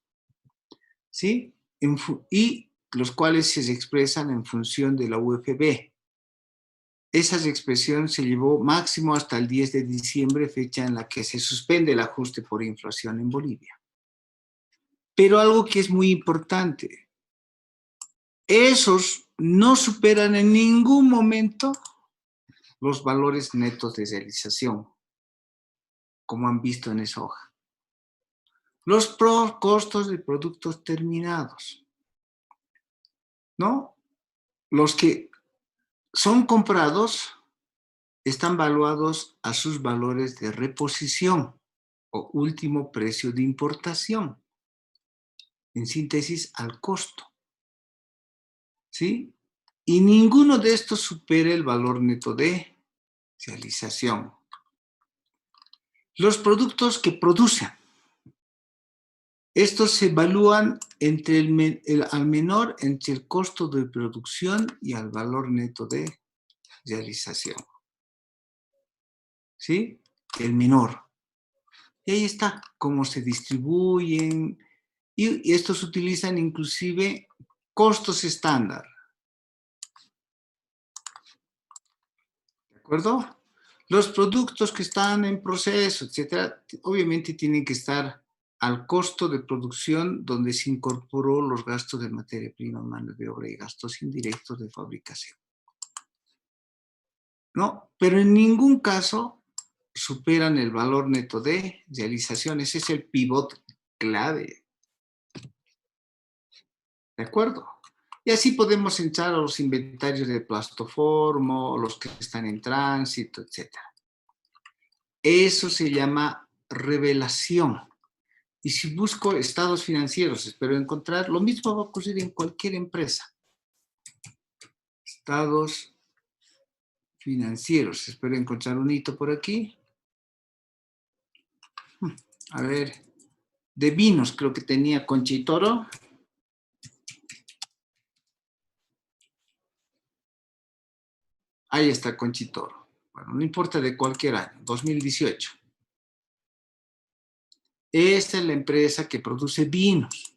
¿sí? Y los cuales se expresan en función de la UFB. Esas expresiones se llevó máximo hasta el 10 de diciembre, fecha en la que se suspende el ajuste por inflación en Bolivia. Pero algo que es muy importante, esos no superan en ningún momento los valores netos de realización, como han visto en esa hoja. Los costos de productos terminados, ¿no? Los que son comprados están valuados a sus valores de reposición o último precio de importación. En síntesis, al costo. ¿Sí? Y ninguno de estos supera el valor neto de realización. Los productos que producen. Estos se evalúan al menor entre el costo de producción y al valor neto de realización. ¿Sí? El menor. Y ahí está, cómo se distribuyen. Y estos utilizan inclusive costos estándar. ¿De acuerdo? Los productos que están en proceso, etcétera, obviamente tienen que estar al costo de producción donde se incorporó los gastos de materia prima, mano de obra y gastos indirectos de fabricación. ¿No? Pero en ningún caso superan el valor neto de realización. Ese es el pivot clave. ¿De acuerdo? Y así podemos entrar a los inventarios de plastoformo, los que están en tránsito, etc. Eso se llama revelación. Y si busco estados financieros, espero encontrar, lo mismo va a ocurrir en cualquier empresa. Estados financieros, espero encontrar un hito por aquí. A ver, de vinos creo que tenía Conchitoro. Ahí está Conchitoro. Bueno, no importa de cualquier año, 2018. Esta es la empresa que produce vinos,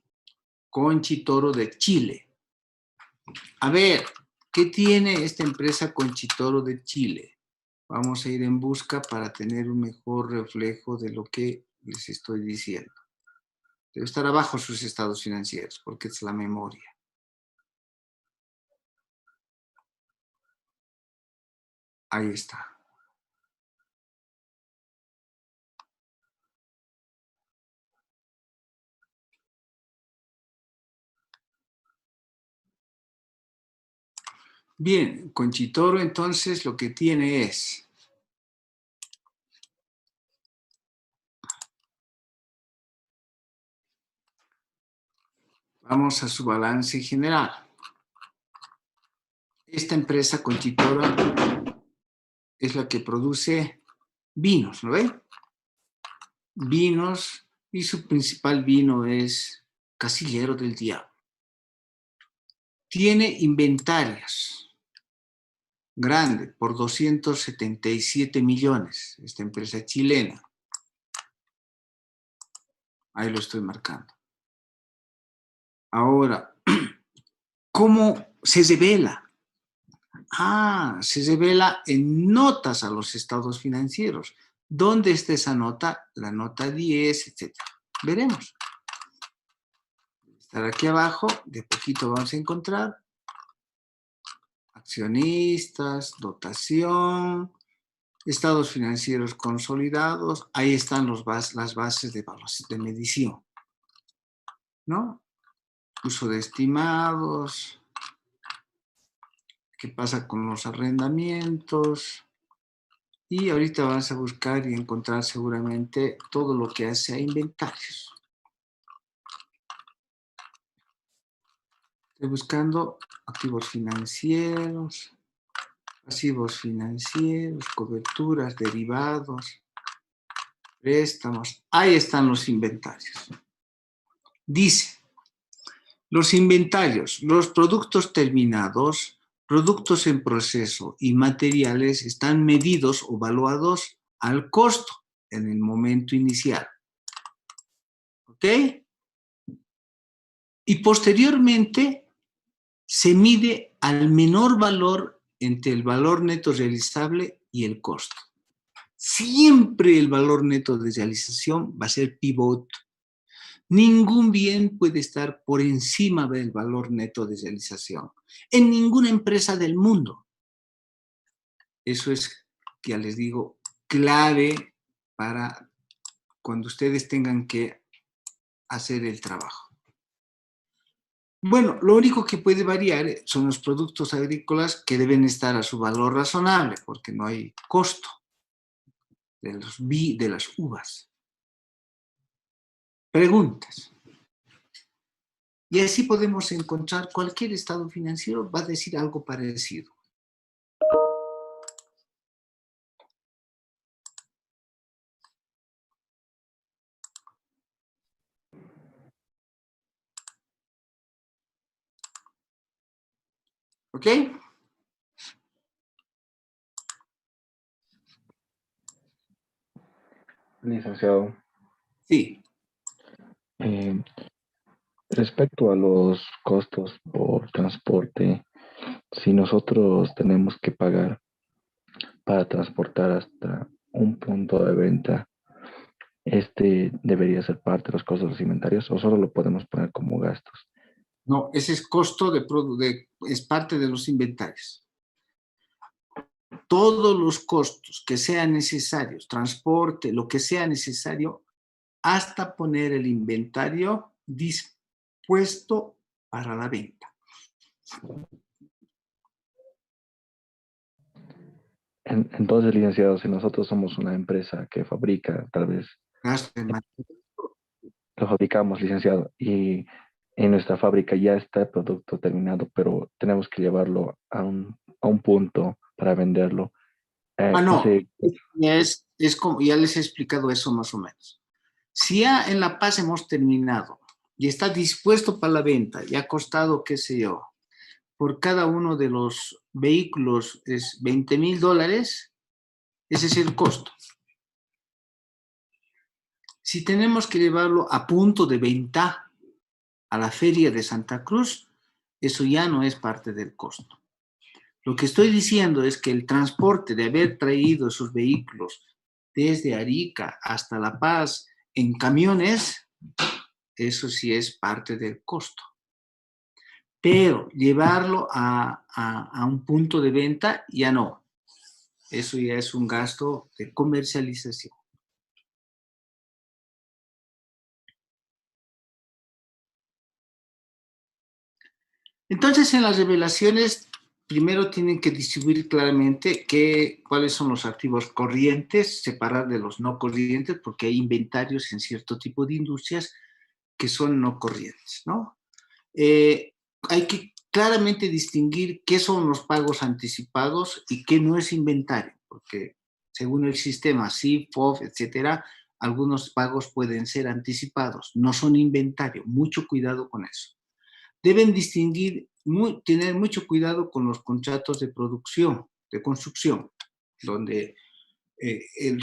Conchitoro de Chile. A ver, ¿Qué tiene esta empresa Conchitoro de Chile? Vamos a ir en busca para tener un mejor reflejo de lo que les estoy diciendo. Debe estar abajo sus estados financieros, porque es la memoria. Ahí está. Bien, Conchitoro entonces lo que tiene es vamos a su balance general. Esta empresa Conchitoro es la que produce vinos, ¿no ven? Vinos, y su principal vino es Casillero del Diablo. Tiene inventarios grande por 277 millones, esta empresa chilena. Ahí lo estoy marcando. Ahora, ¿cómo se revela? Se revela en notas a los estados financieros. ¿Dónde está esa nota? La nota 10, etc. Veremos. Estar aquí abajo, de poquito vamos a encontrar accionistas, dotación, estados financieros consolidados. Ahí están las bases de medición, ¿no? Uso de estimados. ¿Qué pasa con los arrendamientos? Y ahorita vas a buscar y encontrar seguramente todo lo que hace a inventarios. Estoy buscando activos financieros, pasivos financieros, coberturas, derivados, préstamos. Ahí están los inventarios. Dice, los inventarios, los productos terminados, productos en proceso y materiales están medidos o evaluados al costo en el momento inicial. ¿Ok? Y posteriormente se mide al menor valor entre el valor neto realizable y el costo. Siempre el valor neto de realización va a ser pivot. Ningún bien puede estar por encima del valor neto de realización. En ninguna empresa del mundo. Eso es, ya les digo, clave para cuando ustedes tengan que hacer el trabajo. Bueno, lo único que puede variar son los productos agrícolas que deben estar a su valor razonable, porque no hay costo de las uvas. Preguntas. Y así podemos encontrar cualquier estado financiero, va a decir algo parecido. ¿Ok? Licenciado, Sí. respecto a los costos por transporte, si nosotros tenemos que pagar para transportar hasta un punto de venta, ¿este debería ser parte de los costos de los inventarios o solo lo podemos poner como gastos? No, ese es costo es parte de los inventarios. Todos los costos que sean necesarios, transporte, lo que sea necesario, hasta poner el inventario dispuesto para la venta. Entonces, licenciado, si nosotros somos una empresa que fabrica, tal vez lo fabricamos, licenciado, y en nuestra fábrica ya está el producto terminado, pero tenemos que llevarlo a un punto para venderlo. No, es como, ya les he explicado eso más o menos. Si ya en La Paz hemos terminado y está dispuesto para la venta y ha costado, qué sé yo, por cada uno de los vehículos es $20,000, ese es el costo. Si tenemos que llevarlo a punto de venta a la feria de Santa Cruz, eso ya no es parte del costo. Lo que estoy diciendo es que el transporte de haber traído esos vehículos desde Arica hasta La Paz en camiones, eso sí es parte del costo. Pero llevarlo a un punto de venta ya no. Eso ya es un gasto de comercialización. Entonces, en las revelaciones, primero tienen que distribuir claramente cuáles son los activos corrientes, separar de los no corrientes, porque hay inventarios en cierto tipo de industrias que son no corrientes, ¿no? Hay que claramente distinguir qué son los pagos anticipados y qué no es inventario, porque según el sistema SIF, FOF, etcétera, algunos pagos pueden ser anticipados, no son inventario. Mucho cuidado con eso. Deben distinguir, tener mucho cuidado con los contratos de producción, de construcción, donde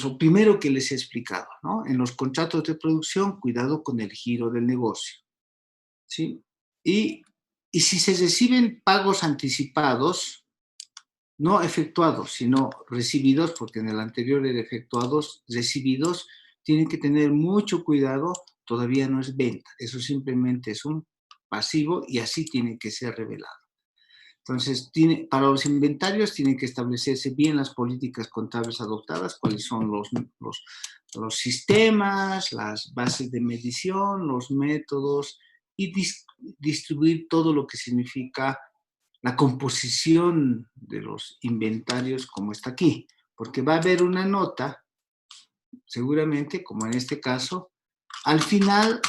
lo primero que les he explicado, ¿no? En los contratos de producción, cuidado con el giro del negocio, ¿sí? Y si se reciben pagos anticipados, no efectuados, sino recibidos, porque en el anterior era efectuados, recibidos, tienen que tener mucho cuidado, todavía no es venta, eso simplemente es un pasivo y así tiene que ser revelado. Entonces, para los inventarios tienen que establecerse bien las políticas contables adoptadas, cuáles son los sistemas, las bases de medición, los métodos y distribuir todo lo que significa la composición de los inventarios como está aquí, porque va a haber una nota, seguramente, como en este caso, al final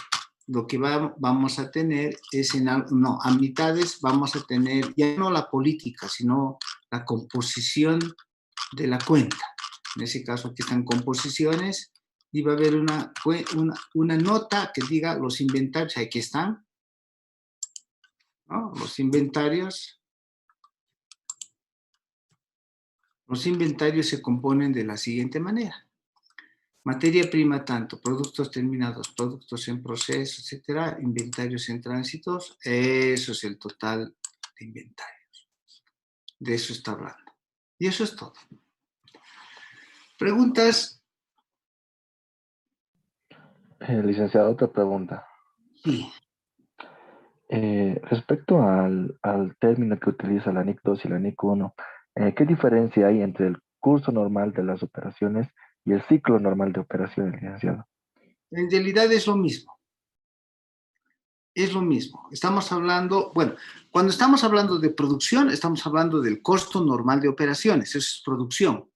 lo que vamos a tener es, a mitades vamos a tener ya no la política, sino la composición de la cuenta. En ese caso aquí están composiciones y va a haber una nota que diga los inventarios, aquí están, ¿no? Los inventarios se componen de la siguiente manera. Materia prima tanto, productos terminados, productos en proceso, etcétera, inventarios en tránsitos, eso es el total de inventarios. De eso está hablando. Y eso es todo. ¿Preguntas? Licenciado, otra pregunta. Sí. Respecto al término que utiliza la NIC 2 y la NIC 1, ¿qué diferencia hay entre el curso normal de las operaciones y el ciclo normal de operaciones, licenciado? En realidad es lo mismo. Es lo mismo. Estamos hablando, bueno, cuando estamos hablando de producción, estamos hablando del costo normal de operaciones, eso es producción.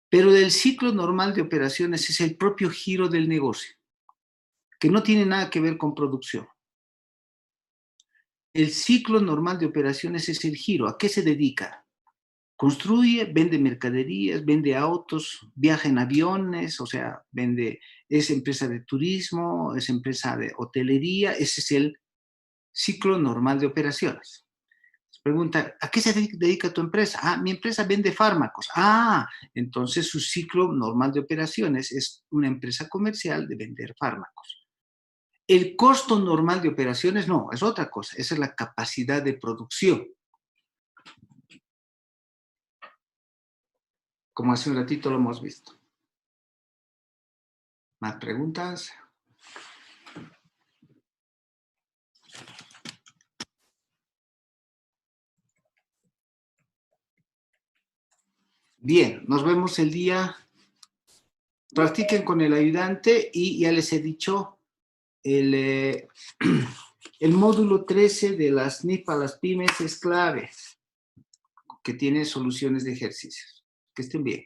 Pero el ciclo normal de operaciones es el propio giro del negocio, que no tiene nada que ver con producción. El ciclo normal de operaciones es el giro. ¿A qué se dedica? Construye, vende mercaderías, vende autos, viaja en aviones, o sea, es empresa de turismo, es empresa de hotelería, ese es el ciclo normal de operaciones. Se pregunta, ¿a qué se dedica tu empresa? Ah, mi empresa vende fármacos. Ah, entonces su ciclo normal de operaciones es una empresa comercial de vender fármacos. El costo normal de operaciones no, es otra cosa, esa es la capacidad de producción. Como hace un ratito lo hemos visto. ¿Más preguntas? Bien, nos vemos el día. Practiquen con el ayudante y ya les he dicho, el módulo 13 de las NIP a las pymes es clave, que tiene soluciones de ejercicios. Que estén bien.